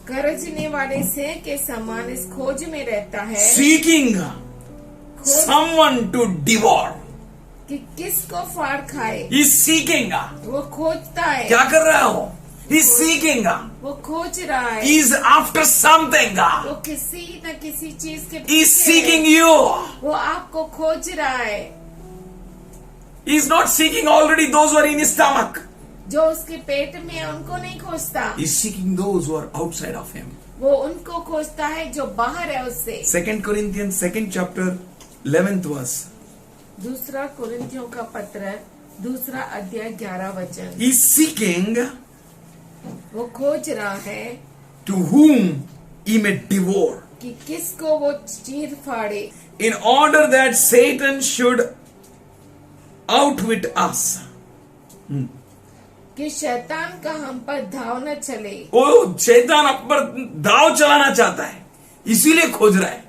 गरजने वाले सिंह के समान इस खोज में रहता है, Seeking someone to devour. कि किसको फाड़ खाए. He is seeking. वो खोजता है. क्या कर रहा हो? He is seeking. वो खोज रहा है. He is after something. वो किसी न किसी चीज के He is पीछे seeking है. you. वो आपको खोज रहा है. He is not seeking already those who are in his stomach. जो उसके पेट में है उनको नहीं खोजता. He is seeking those who are outside of him. वो उनको खोजता है जो बाहर है उससे. 2 Corinthians 2nd chapter 11th verse. दूसरा कुरिन्थियों का पत्र दूसरा अध्याय 11 वचन. He is seeking वो खोज रहा है to whom he may devour, कि किसको वो चीर फाड़े, in order that Satan should outwit us. कि शैतान का हम पर धाव न चले. वो शैतान आप पर दाव चलाना चाहता है, इसीलिए खोज रहा है.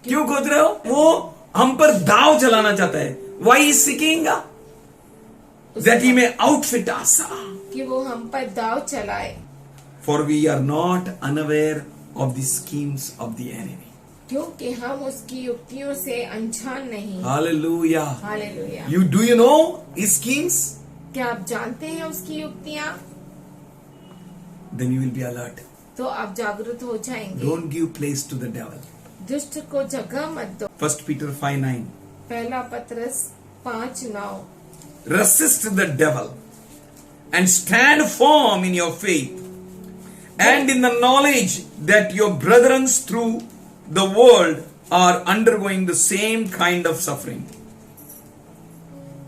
क्यों खोज रहे हो? वो हम पर दाव चलाना चाहता है. Why is seeking? That he may outfit us. कि वो हम पर दाव चलाए. For we are not unaware of the schemes of the enemy. क्योंकि हम उसकी युक्तियों से अनजान नहीं. Hallelujah. Hallelujah. Do you know his schemes? क्या आप जानते हैं उसकी युक्तियाँ? Then you will be alert. तो आप जागरूक हो जाएंगे. Don't give place to the devil. दुष्ट को जगह मत दो. 1 Peter 5:9. पहला पत्रस 5:9. Resist the devil and stand firm in your faith and in the knowledge that your brethren through the world are undergoing the same kind of suffering.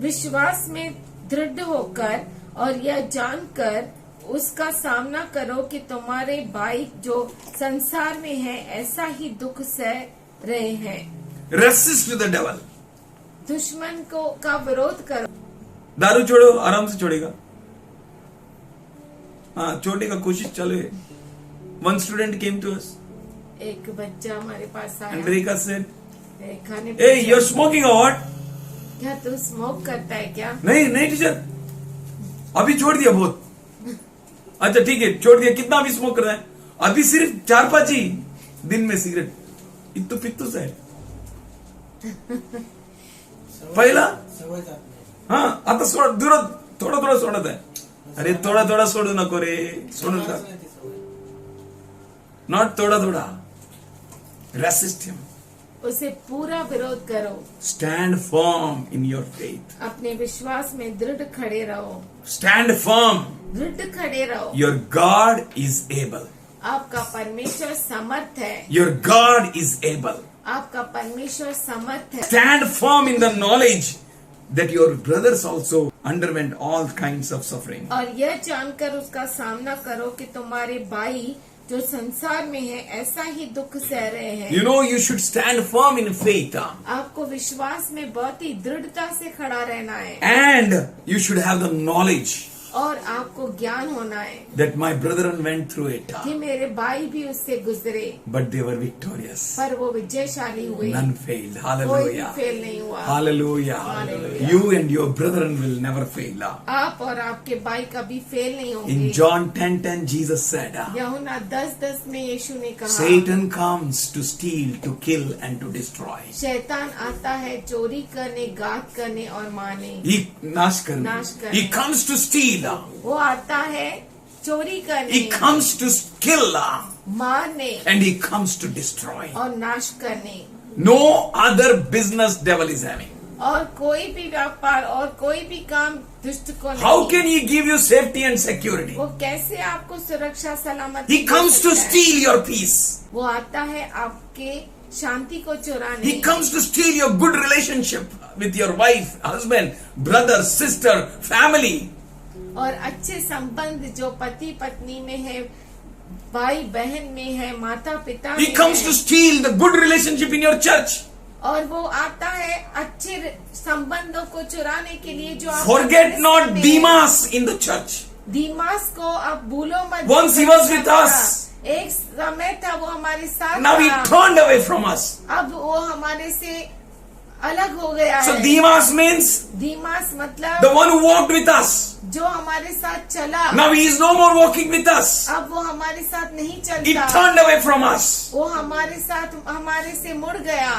विश्वास में दृढ़ होकर और यह जानकर उसका सामना करो कि तुम्हारे भाई जो संसार में है ऐसा ही दुख सह रहे हैं. Resist the devil. दुश्मन को का विरोध करो. दारू छोड़ो, आराम से छोड़ेगा. हाँ, छोड़ने का कोशिश चलो. One student came to us एक बच्चा हमारे पास आया. and Rekha said, रेखा ने "Hey, पूछा, you're smoking or what?" क्या तू स्मोक करता है क्या? नहीं नहीं टीचर, अभी छोड़ दिया बहुत. अच्छा ठीक है, छोड़ दिया. कितना अभी स्मोक कर रहा है? अभी सिर्फ 4-5 ही दिन में सिगरेट. इतु पित्तू से पहिला. सवय जात नाही. हाँ, आता सोड दूर थोडं थोडं सोडत आहे. अरे थोडा थोडा सोडू नको रे, सोडून जात टाक. नाही ती सवय. नॉट थोडा थोडा. Resist him. उसे पूरा विरोध करो। Stand firm in your faith. अपने विश्वास में दृढ़ खड़े रहो। Stand firm. दृढ़ खड़े रहो। Your God is able. आपका परमेश्वर समर्थ है। Your God is able. आपका परमेश्वर समर्थ है। Stand firm in the knowledge that your brothers also underwent all kinds of suffering. और यह जानकर उसका सामना करो कि तुम्हारे भाई जो संसार में है ऐसा ही दुख सह रहे हैं। You know, you should stand firm in faith. आपको विश्वास में बहुत ही दृढ़ता से खड़ा रहना है And you should have the knowledge और आपको ज्ञान होना है that my brethren went through it. कि मेरे भाई भी उससे गुजरे But they were victorious. पर वो विजयशाली हुए। None failed. कोई भी Hallelujah. फेल नहीं हुआ। Hallelujah. Hallelujah. You and your brethren will never fail. आप और आपके भाई कभी फेल नहीं होंगे। In John 10:10, Jesus said, यूहन्ना 10:10 में यीशु ने कहा, Satan comes to steal, to kill, and to destroy. शैतान आता है चोरी करने, घात करने और मारने। He नाश करने. नाश करने। He comes to steal. वो आता है चोरी करने, He comes to kill, मारने and he comes to destroy. और नाश करने। No other business devil is having. और कोई भी व्यापार और कोई भी काम दुष्ट को नहीं। How can he give you safety and security? वो कैसे आपको सुरक्षा सलामती He दे comes to सकता है? steal your peace. वो आता है आपके शांति को चुराने। He comes to steal your good relationship with your wife, husband, brother, sister, family. और अच्छे संबंध जो पति पत्नी में है, भाई बहन में है, माता पिता He में comes है। to steal the good relationship in your church. और वो आता है अच्छे संबंधों को चुराने के लिए जो आप Forget not Demas in the church. दीमास को आप भूलो मत। Once he was with us. एक समय था वो हमारे साथ Now he था। turned away from us. अब वो हमारे से अलग हो गया So है। Demas means दीमास the मतलब one who walked with us. जो हमारे साथ चला। Now he is no more walking with us. अब वो हमारे साथ नहीं He चलता। turned away from us वो हमारे साथ हमारे से मुड़ गया।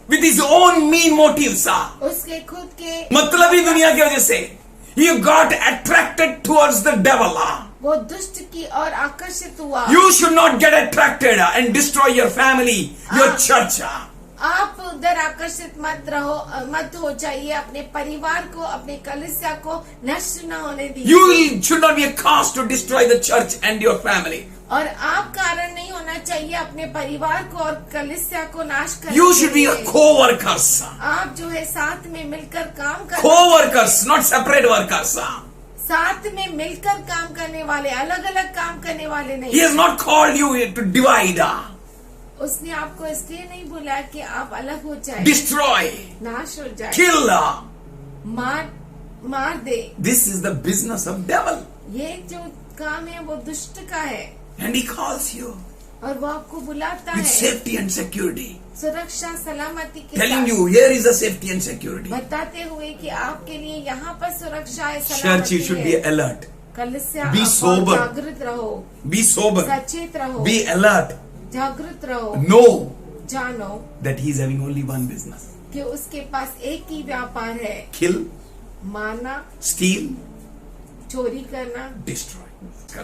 with his own mean motives. उसके खुद के मतलबी दुनिया की वजह से he got attracted towards the devil. वो दुष्ट की ओर आकर्षित हुआ। You should not get attracted and destroy your family, your church. आप उधर आकर्षित मत हो जाइए। अपने परिवार को, अपने कलीसिया को नष्ट न होने दीजिए। You should not be a cause to destroy the church and your family. और आप कारण नहीं होना चाहिए अपने परिवार को और कलीसिया को नाश करने You के should be a लिए। co-workers. आप जो है साथ में मिलकर काम कर Co-workers, not separate workers. साथ में मिलकर काम करने वाले, अलग अलग काम करने वाले He नहीं। has not called you to divide, उसने आपको इसलिए नहीं बोला कि आप अलग हो जाए, destroy, नाश हो जाए, kill. मार दे। This is the business of devil. ये जो काम है वो दुष्ट का है And he calls you और वो आपको बुलाता with है safety and security. सुरक्षा सलामती के Telling साथ, you, here is the safety and security. बताते हुए कि आपके लिए यहाँ पर सुरक्षा है, Church, सलामती you should है। be alert. कलीसिया Be आप sober. जागृत रहो, Be sober. सचेत रहो, Be alert. जागृत रहो। Know जानो that he is having only one business. कि उसके पास एक ही व्यापार है, Kill, मारना, steal, चोरी करना, destroy.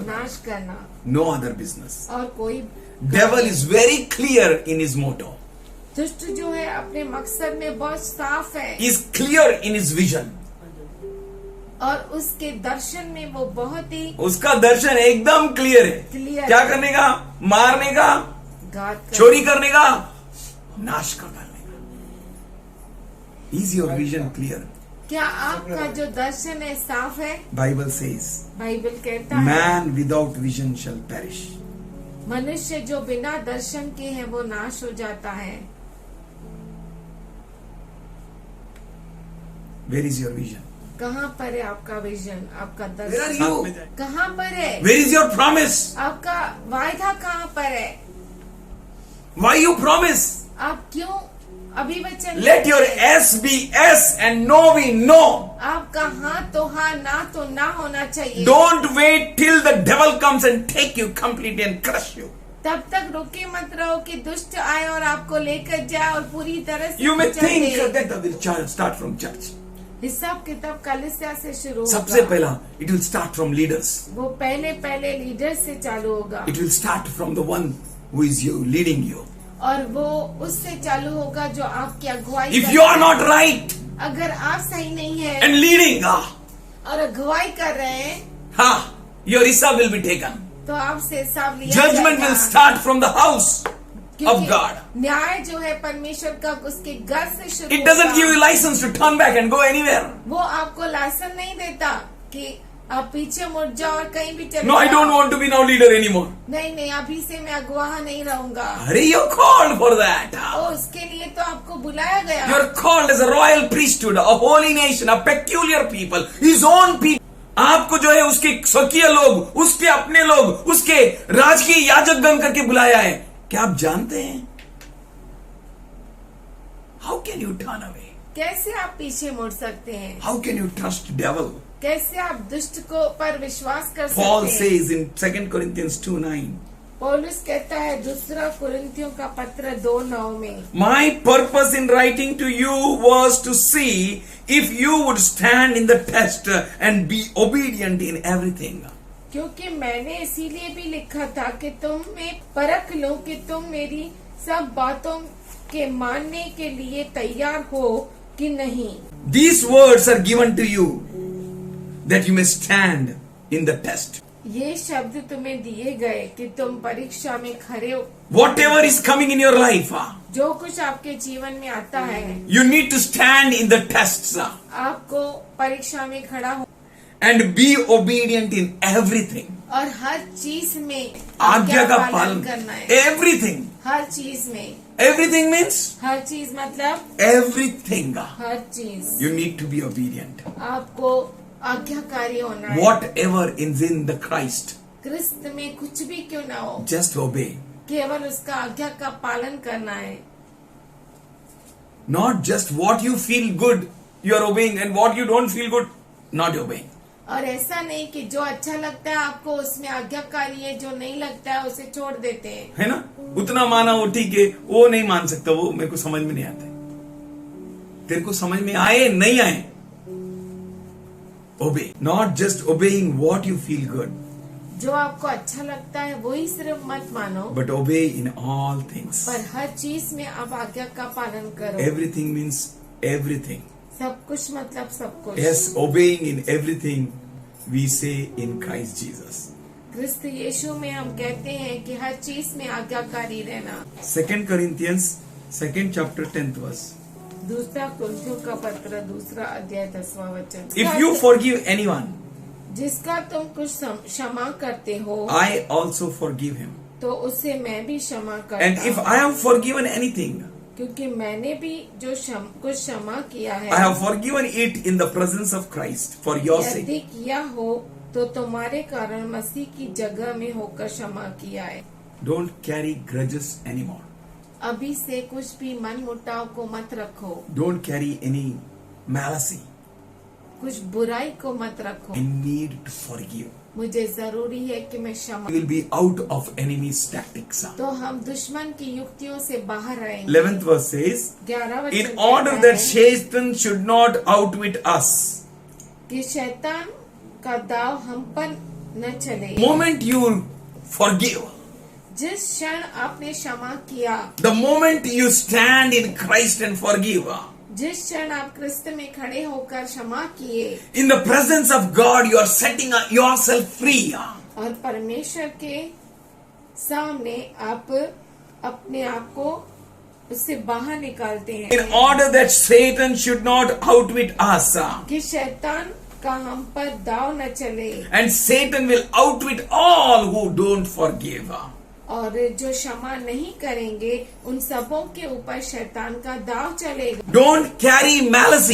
नाश करना, No other business. और कोई Devil is very clear in his motto. दुष्ट जो है अपने मकसद में बहुत साफ है He is clear in his vision. और उसके दर्शन में वो बहुत ही उसका दर्शन एकदम क्लियर है. क्लियर क्या है। करने का? मारने का, घात कर चोरी करने का, नाश का करने का. Is your vision clear? क्या आपका जो दर्शन है साफ है? Bible says, बाइबल कहता है man without vision shall perish. मनुष्य जो बिना दर्शन के है वो नाश हो जाता है। Where is your vision? कहाँ पर है आपका विजन, आपका Where are दर्शन? you? कहाँ पर है? Where is your promise? आपका वायदा कहाँ पर है? Why you promise? आप क्यों अभी वचन Let your yes be yes and no be no. आपका हाँ तो हाँ, ना तो ना होना चाहिए। Don't wait till the devil comes and take you completely and crush you. तब तक रुके मत रहो कि दुष्ट आए और आपको लेकर जाए और पूरी तरह से You may कुचल think they. that will start from church. हिसाब किताब कलीसिया से शुरू सबसे होगा। पहला, it will start from leaders. वो पहले लीडर से चालू होगा। It will start from the one who is you, leading you. और वो उससे चालू होगा जो आपकी अगुवाई If कर you are रहा है। not right अगर आप सही नहीं है and leading, और अगुवाई कर रहे हैं your Isa will be taken. तो आपसे हिसाब लिया Judgment जाएगा। will start from the house of क्योंकि God. न्याय जो है परमेश्वर का उसके घर से शुरू It doesn't होगा। give you license to turn back and go anywhere. वो आपको लाइसेंस नहीं देता कि आप पीछे मुड़ जाओ और कहीं भी चले No, I जाओ। don't want to be now leader anymore. नहीं अभी से मैं अगुवा नहीं रहूंगा। Hurry, you're called for that. ओ उसके लिए तो आपको बुलाया गया। You're called as a royal priesthood, a holy nation, a peculiar people, his own people. आपको जो है उसके स्वकीय लोग, उसके अपने लोग, उसके राजकीय याजक गण करके बुलाया है। क्या आप जानते हैं? How can you turn away? कैसे आप पीछे मुड़ सकते हैं? How can you trust devil? कैसे आप दुष्ट को पर विश्वास कर Paul सकते हैं? says in 2 Corinthians 2:9, पौलुस कहता है दूसरा कुरिन्थियों का पत्र 2:9 में, my purpose in writing to you was to see if you would stand in the test and be obedient in everything. क्योंकि मैंने इसीलिए भी लिखा था कि तुम में परख लो कि तुम मेरी सब बातों के मानने के लिए तैयार हो कि नहीं। These words are given to you that you may stand in the test. ये शब्द तुम्हें दिए गए कि तुम परीक्षा में खड़े हो। Whatever is coming in your life, जो कुछ आपके जीवन में आता है you need to stand in the tests आपको परीक्षा में खड़ा हो and be obedient in everything. और हर चीज में आज्ञा का पालन करना है। Everything. हर चीज में, Everything means हर चीज मतलब everything. हर चीज You need to be obedient. आपको आज्ञाकारी होना है। Whatever is in the Christ, क्रिस्त में कुछ भी क्यों ना हो, just obey. केवल उसका आज्ञा का पालन करना है। Not just what you feel good, you are obeying, and what you don't feel good, not obeying. और ऐसा नहीं कि जो अच्छा लगता है आपको उसमें आज्ञाकारी है, जो नहीं लगता है उसे छोड़ देते हैं। है ना? उतना माना वो ठीक है, वो नहीं मान सकता, वो मेरे को समझ में नहीं आता है। तेरे को समझ में आए नहीं आए, obey. Not just obeying what you feel good, जो आपको अच्छा लगता है वही सिर्फ मत मानो, but obey in all things. पर हर चीज में आप आज्ञा का पालन करो। Everything means everything. सब कुछ मतलब सब कुछ। Yes, obeying in everything, we say in Christ Jesus. क्रिस्त यीशु में हम कहते हैं कि हर चीज में आज्ञाकारी रहना। 2 Corinthians 2nd chapter 10th verse. दूसरा कुरिन्थियों का पत्र 2 अध्याय 10वां वचन। If you forgive anyone, जिसका तुम कुछ क्षमा करते हो I also forgive him. तो उससे मैं भी क्षमा And करता if हूँ। I have forgiven anything, क्योंकि मैंने भी जो कुछ क्षमा किया है I have forgiven it in the presence of Christ for your sake. यदि किया हो तो तुम्हारे कारण मसीह की जगह में होकर क्षमा किया है। Don't carry grudges anymore. अभी से कुछ भी मन मुटाव को मत रखो, Don't carry any malice. कुछ बुराई को मत रखो। I need to forgive. मुझे जरूरी है कि मैं क्षमा। We will be out of enemy's tactics. तो हम दुश्मन की युक्तियों से बाहर आएंगे। 11th verse says, 11 वचन in order कहता that है Satan should not outwit us. कि शैतान का दाव हम पर न चले। Moment you forgive, जिस क्षण आपने क्षमा किया, the moment you stand in Christ and forgive, जिस क्षण आप क्रिस्त में खड़े होकर क्षमा किए in the presence of God, you are setting yourself free. और परमेश्वर के सामने आप अपने आप को उससे बाहर निकालते हैं In order that Satan should not outwit us. कि शैतान का हम पर दाव न चले And Satan will outwit all who don't forgive. और जो क्षमा नहीं करेंगे उन सबों के ऊपर शैतान का दाव चलेगा। Don't carry malice,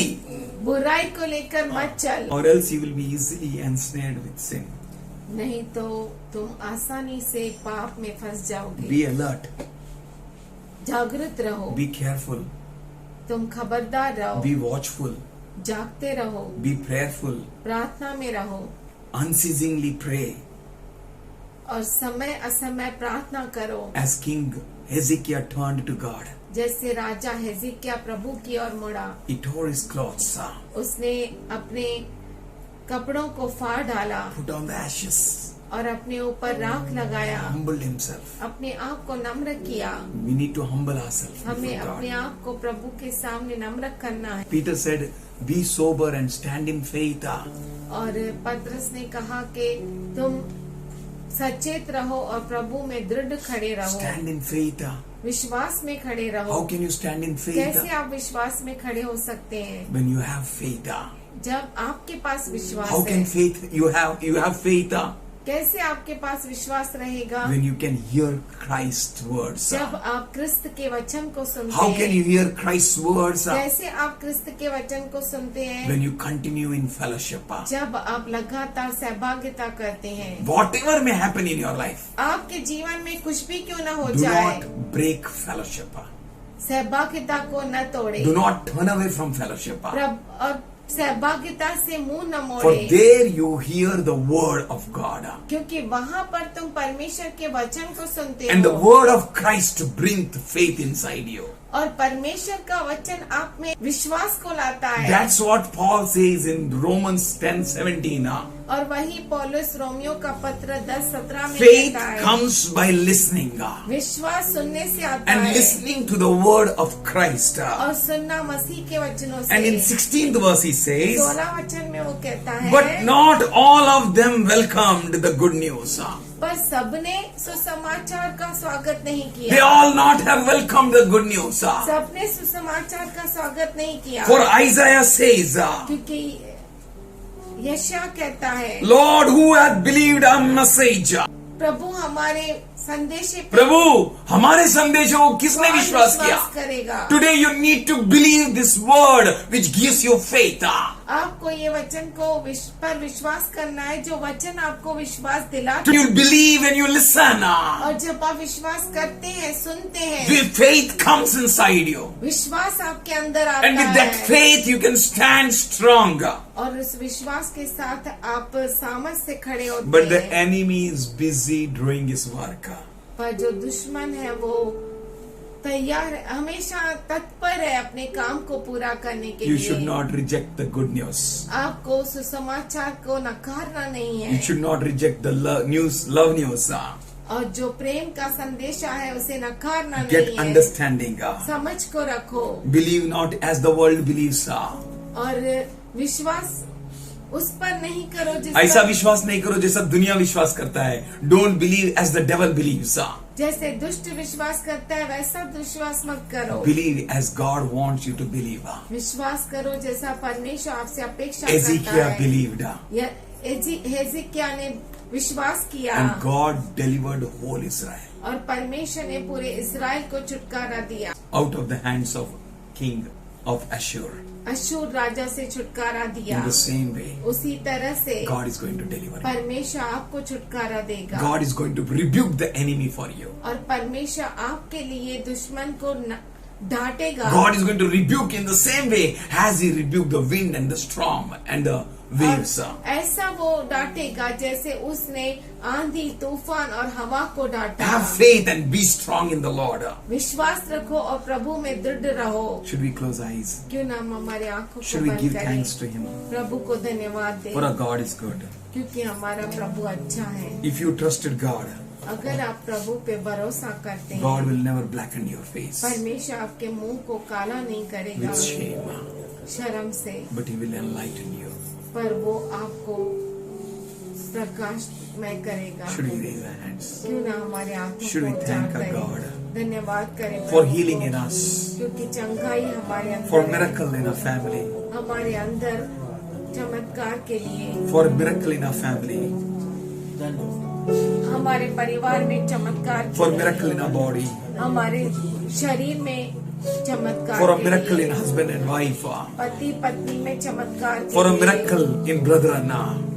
बुराई को लेकर मत चल, or else you will be easily ensnared with sin. नहीं तो तुम आसानी से पाप में फंस जाओगे। Be alert, जागृत रहो, be careful, तुम खबरदार रहो, be watchful, जागते रहो, be prayerful, प्रार्थना में रहो unceasingly pray. और समय असमय प्रार्थना करो। As King Hezekiah turned to God, जैसे राजा हेजिकिया प्रभु की ओर मुड़ा, he tore his clothes, उसने अपने कपड़ों को फाड़ डाला put on the ashes, और अपने ऊपर राख लगाया, humbled himself. अपने आप को नम्र किया। We need to humble ourselves हमें before अपने God. आप को प्रभु के सामने नम्र करना है। Peter said, be sober and stand in faith. और पतरस ने कहा कि तुम सचेत रहो और प्रभु में दृढ़ खड़े रहो, Stand in faith. विश्वास में खड़े रहो। How can you stand in faith? कैसे आप विश्वास में खड़े हो सकते हैं? When you have faith. जब आपके पास विश्वास How है। can faith, you have faith कैसे आपके पास विश्वास रहेगा? when you can hear Christ's words. जब आप क्रिस्त के वचन को सुनते How हैं। can you hear Christ's words कैसे आप क्रिस्त के वचन को सुनते हैं? when you continue in fellowship? जब आप लगातार सहभागिता करते हैं। Whatever may happen in your life, आपके जीवन में कुछ भी क्यों न हो do जाए, not break fellowship. सहभागिता को न तोड़े। Do not turn away from fellowship. और सहभागिता से मुंह न For मोड़े, there you hear the word of God. क्योंकि वहाँ पर तुम परमेश्वर के वचन को सुनते And the हो word of Christ brings faith inside you. और परमेश्वर का वचन आप में विश्वास को लाता है। That's what Paul says in Romans 10:17. और वही पौलुस रोमियो का पत्र 10:17 में Faith कहता है, comes by listening. विश्वास सुनने से आता And है listening to the word of Christ. और सुनना मसीह के वचनों से। And in 16th verse he says, 16 वचन में वो कहता है, but not all of them welcomed the good news. पर सबने सुसमाचार का स्वागत नहीं They किया। all not have welcomed the good news. सबने सुसमाचार का स्वागत नहीं किया। For Isaiah says, क्योंकि यशायाह कहता है, Lord, who hath believed our message? प्रभु हमारे संदेशे पे प्रभु हमारे संदेशों को किसने कौन विश्वास किया? करेगा? Today you need to believe this word which gives you faith. आपको ये वचन को पर विश्वास करना है, जो वचन आपको विश्वास दिलाता You believe when you listen. है। और जब आप विश्वास करते हैं, सुनते हैं, The faith comes inside you. विश्वास आपके अंदर आता And with that है। faith you can stand strong. और उस विश्वास के साथ आप सामर्थ से खड़े होते But the हैं। enemy is busy doing his work. पर जो दुश्मन है वो तैयार है, हमेशा तत्पर है अपने काम को पूरा करने के You लिए। should not reject the good news. आपको सुसमाचार को नकारना नहीं You है, should not reject the love news. और जो प्रेम का संदेशा है उसे नकारना Get नहीं है। understanding. समझ को रखो Believe not as the world believes. और विश्वास उस पर नहीं करो जिस ऐसा पर, विश्वास नहीं करो जैसा दुनिया विश्वास करता है. Don't believe as the devil believes. जैसे दुष्ट विश्वास करता है वैसा विश्वास मत करो। Believe as God wants you to believe. विश्वास करो जैसा परमेश्वर आपसे अपेक्षा करता Ezekiel है। believed. हेzekiah ने विश्वास किया And God delivered whole Israel और परमेश्वर ने पूरे इस्राएल को छुटकारा दिया, out of the hands of king of Ashur. अशूर राजा से छुटकारा दिया। In the same way, उसी तरह से God is going to deliver you. परमेश्वर आपको छुटकारा देगा God is going to rebuke the enemy for you. और परमेश्वर आपके लिए दुश्मन को डांटेगा। God is going to rebuke in the same way as He rebuked the wind and the storm and the waves. ऐसा वो डांटेगा जैसे उसने आंधी तूफान और हवा को डांटा। Have faith and be strong in the Lord. विश्वास रखो और प्रभु में दृढ़ रहो। Should we close eyes? क्यों ना हम हमारे आंखों को Should we बंद give करें? thanks to Him? प्रभु को धन्यवाद दें, For our God is good. क्योंकि हमारा प्रभु अच्छा है। If you trusted God, अगर आप प्रभु पे भरोसा करते God हैं, will never blacken your face परमेश्वर आपके मुंह को काला नहीं करेगा with shame, शर्म से, but He will enlighten you. पर वो आपको प्रकाश में करेगा। Should we raise our hands? क्यों ना हमारे आंखों Should को we thank उजाड़ our करें? God धन्यवाद करें for प्रभु healing को, in us, क्योंकि चंगाई हमारे अंदर for है। miracle in our family, हमारे अंदर चमत्कार के लिए, for miracle in our family, धन्यवाद। हमारे परिवार में चमत्कार के for लिए, miracle in our body, हमारे शरीर में चमत्कार for a के miracle लिए, in husband and wife, पति पत्नी में चमत्कार के for a लिए, miracle in brethren.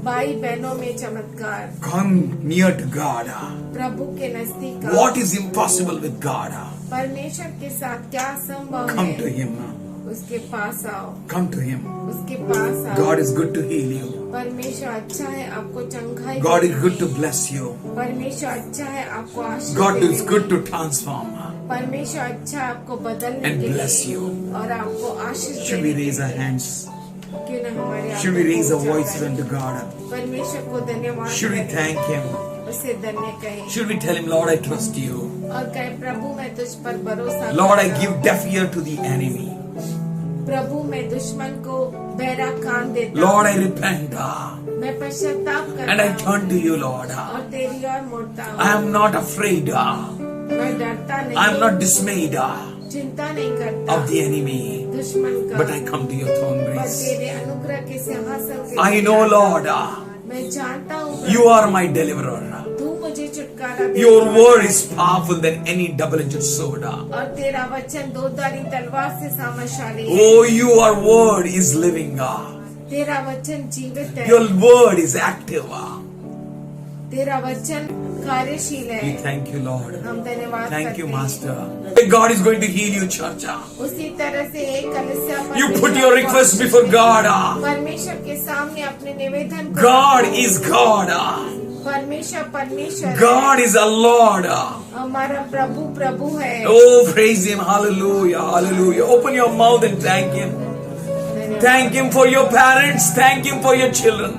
भाई बहनों में चमत्कार। Come near to God. प्रभु के नजदीक What is impossible with God? परमेश्वर के साथ क्या संभव Come to है, Him. उसके पास आओ, Come to Him. उसके पास आओ। God is good to heal you. परमेश्वर अच्छा है, आपको चंगाई God is देने good to में। bless you. परमेश्वर अच्छा है, आपको आशीष God देने is में। good to transform परमेश्वर अच्छा है, आपको बदलने and के bless लिए you. और आपको आशीष Should we देने raise के our लिए। hands? क्यों न हमारे Should we आगे raise our पहुंचा voices करें। unto God? परमेश्वर को धन्यवाद Should we करें, thank Him? उसे धन्य कहें Should we tell Him, Lord, I trust you. और कहें प्रभु मैं तुझ पर भरोसा Lord, I करता give हूं। deaf ear to the enemy. प्रभु मैं दुश्मन को बहरा कान देता Lord, हूं। I repent. मैं पश्चाताप करता And I हूं turn to you, Lord. और तेरी ओर मुड़ता हूँ। I am not afraid. मैं डरता नहीं, I am not dismayed चिंता नहीं करता of the enemy. दुश्मन का, But I come to your throne पर grace. तेरे अनुग्रह के सिंहासन से I know, Lord, मैं जानता हूँ you are my deliverer. तू मुझे छुटकारा दे। Your word is powerful than any double-edged sword. और तेरा वचन दो-धारी तलवार से सामर्थशाली है। Oh, your word is living. तेरा वचन जीवित है, Your word is active. तेरा वचन कार्यशील है। We thank you, Lord. हम धन्यवाद Thank करते you, हैं। Master. God is going to heal you, church. उसी तरह से एक कलीसिया You परमेश्वर put your को- request before God. परमेश्वर के सामने अपने निवेदन को God रखो। is God. परमेश्वर है। God is a Lord. हमारा प्रभु प्रभु है। Oh, praise Him. Hallelujah. Hallelujah. Open your mouth and thank Him. Thank Him for your parents. Thank Him for your children.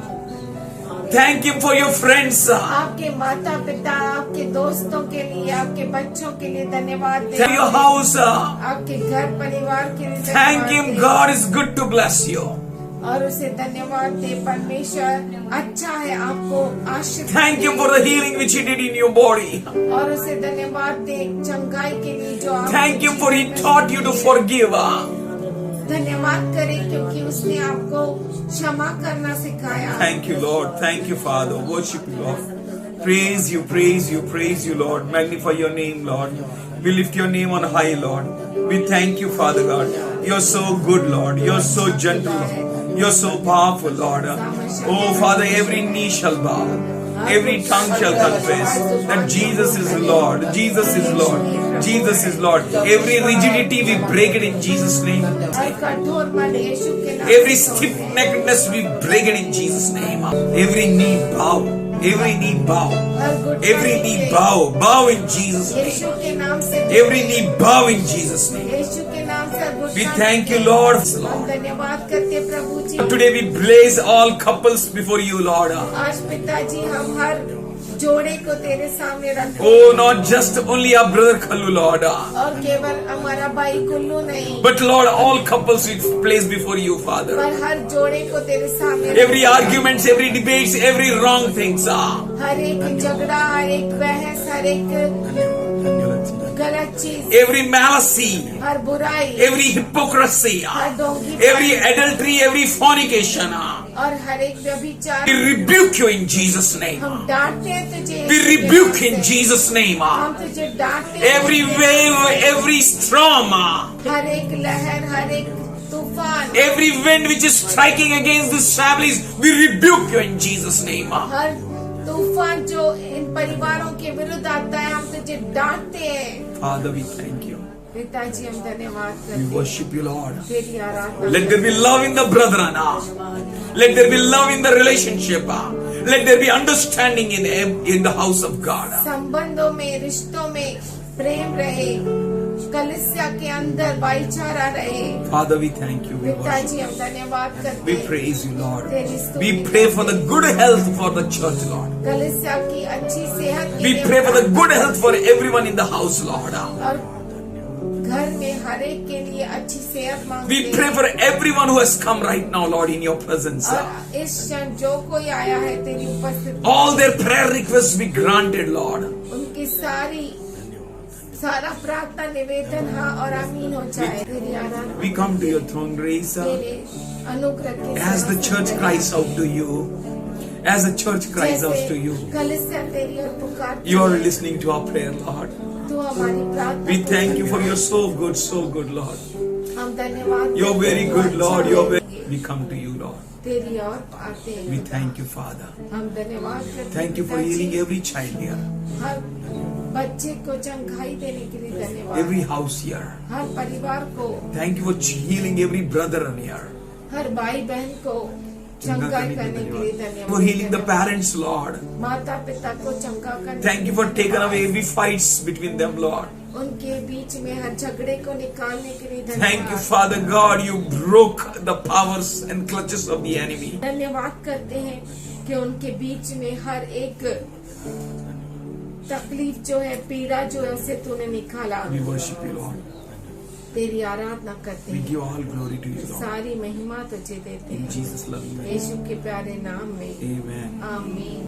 Thank Him for your friends. आपके माता पिता, आपके दोस्तों के लिए, आपके बच्चों के लिए धन्यवाद For your दें। house. आपके घर परिवार के लिए Thank धन्यवाद Him. दें। God is good to bless you. और उसे धन्यवाद दे। परमेश्वर अच्छा है, आपको आशीर्वाद Thank Him for the healing which He did in your body. और उसे धन्यवाद दे चंगाई के लिए जो आप Thank Him for He taught you to forgive. धन्यवाद करें क्योंकि उसने आपको क्षमा करना सिखाया। Thank you, Lord. Thank you, Father. Worship you, Lord. Praise you, praise you, praise you, Lord. Magnify your name, Lord. We lift your name on high, Lord. We thank you, Father God. You're so good, Lord. You're so gentle, Lord. You're so powerful, Lord. Oh, Father, every knee shall bow. Every tongue shall confess that Jesus is Lord. Jesus is Lord. Jesus is Lord. Every rigidity we break it in Jesus' name. और कठोर मन यीशु के नाम Every से तोड़ते हैं। stiff-neckedness we break it in Jesus' name. Every knee bow. Every knee bow. हर घुटना Every knee नीचे bow. Bow in Jesus' Yeshu name. के नाम से Every knee bow in Jesus' name. यीशु के नाम से घुटना We thank you, नीचे। Lord. हम धन्यवाद करते हैं प्रभु जी। Today we place all couples before you, Lord. आज पिताजी हम हर जोड़े को तेरे सामने रखते Oh, हैं। not just only our brother Khallu, Lord. और केवल हमारा भाई कुल्लू नहीं, But Lord, all couples we place before you, Father. पर हर जोड़े को तेरे सामने Every रखते हैं। arguments, every debates, every wrong things. हर एक झगड़ा, हर एक बहस, हर एक गलत चीज, Every malice, हर बुराई, every hypocrisy, हर डोंगी, every adultery, every fornication. और हर एक व्यभिचार We rebuke you in Jesus' name. हम डांटते हैं तुझे। We rebuke in Jesus' name. हम तुझे डांटते हैं। Every wave, every storm, हर एक लहर, हर एक तूफान, every wind which is striking against these families, we rebuke you in Jesus' name. हर तूफान जो इन परिवारों के विरुद्ध आता है, हम तुझे डांटते हैं। Father, we thank you. पिताजी हम धन्यवाद We करते हैं, worship you, Lord. तेरी आराधना। Let there be love in the brethren. Let there be love in the relationship. Let there be understanding in the house of God. संबंधों में, रिश्तों में प्रेम रहे, कलिसिया के अंदर भाईचारा रहे। Father, we thank you. We worship पिताजी हम धन्यवाद करते We हैं, praise you, Lord. We pray for the good health for the church, Lord. कलिसिया की अच्छी सेहत के We लिए pray for the good health for everyone in the house, Lord. और घर में हर एक के लिए अच्छी सेहत मांगते We हैं। pray for everyone who has come right now, Lord, in your presence. और इस क्षण जो कोई आया है तेरी उपस्थिति, All their prayer requests be granted, Lord. उनकी सारा प्रार्थना निवेदन हाँ और आमीन हो जाए। तेरी आराधना, We come to your throne grace तेरे अनुग्रह के as the church cries out to you. As the church cries out to you. कलिसिया तेरी और पुकारती You are है। listening to our prayer, Lord. तू हमारी प्रार्थना We को thank you for soon. your so good, Lord. हम धन्यवाद You're करते very हैं, good, तू Lord. अच्छा You're है। very. We come to you, Lord. तेरी और आते हैं। We thank you, Father. हम धन्यवाद करते Thank you for पिताजी। healing every child here, हर बच्चे को चंगाई देने के लिए धन्यवाद। every house here. हर परिवार को, Thank you for healing every brother here. हर भाई बहन को चंगाई करने के लिए धन्यवाद। For healing the parents, Lord. माता पिता को चंगा करने Thank you for taking away every fights between them, Lord. उनके बीच में हर झगड़े को निकालने के लिए Thank you, धन्यवाद। Father God, you broke the powers and clutches of the enemy. धन्यवाद करते हैं कि उनके बीच में हर एक तकलीफ जो है, पीड़ा जो है, उसे तूने निकाला। We worship you, Lord. तेरी आराधना करते We हैं, give all glory to you, Lord. सारी महिमा तुझे देते In हैं Jesus' love. यीशु के प्यारे नाम में Amen. आमीन।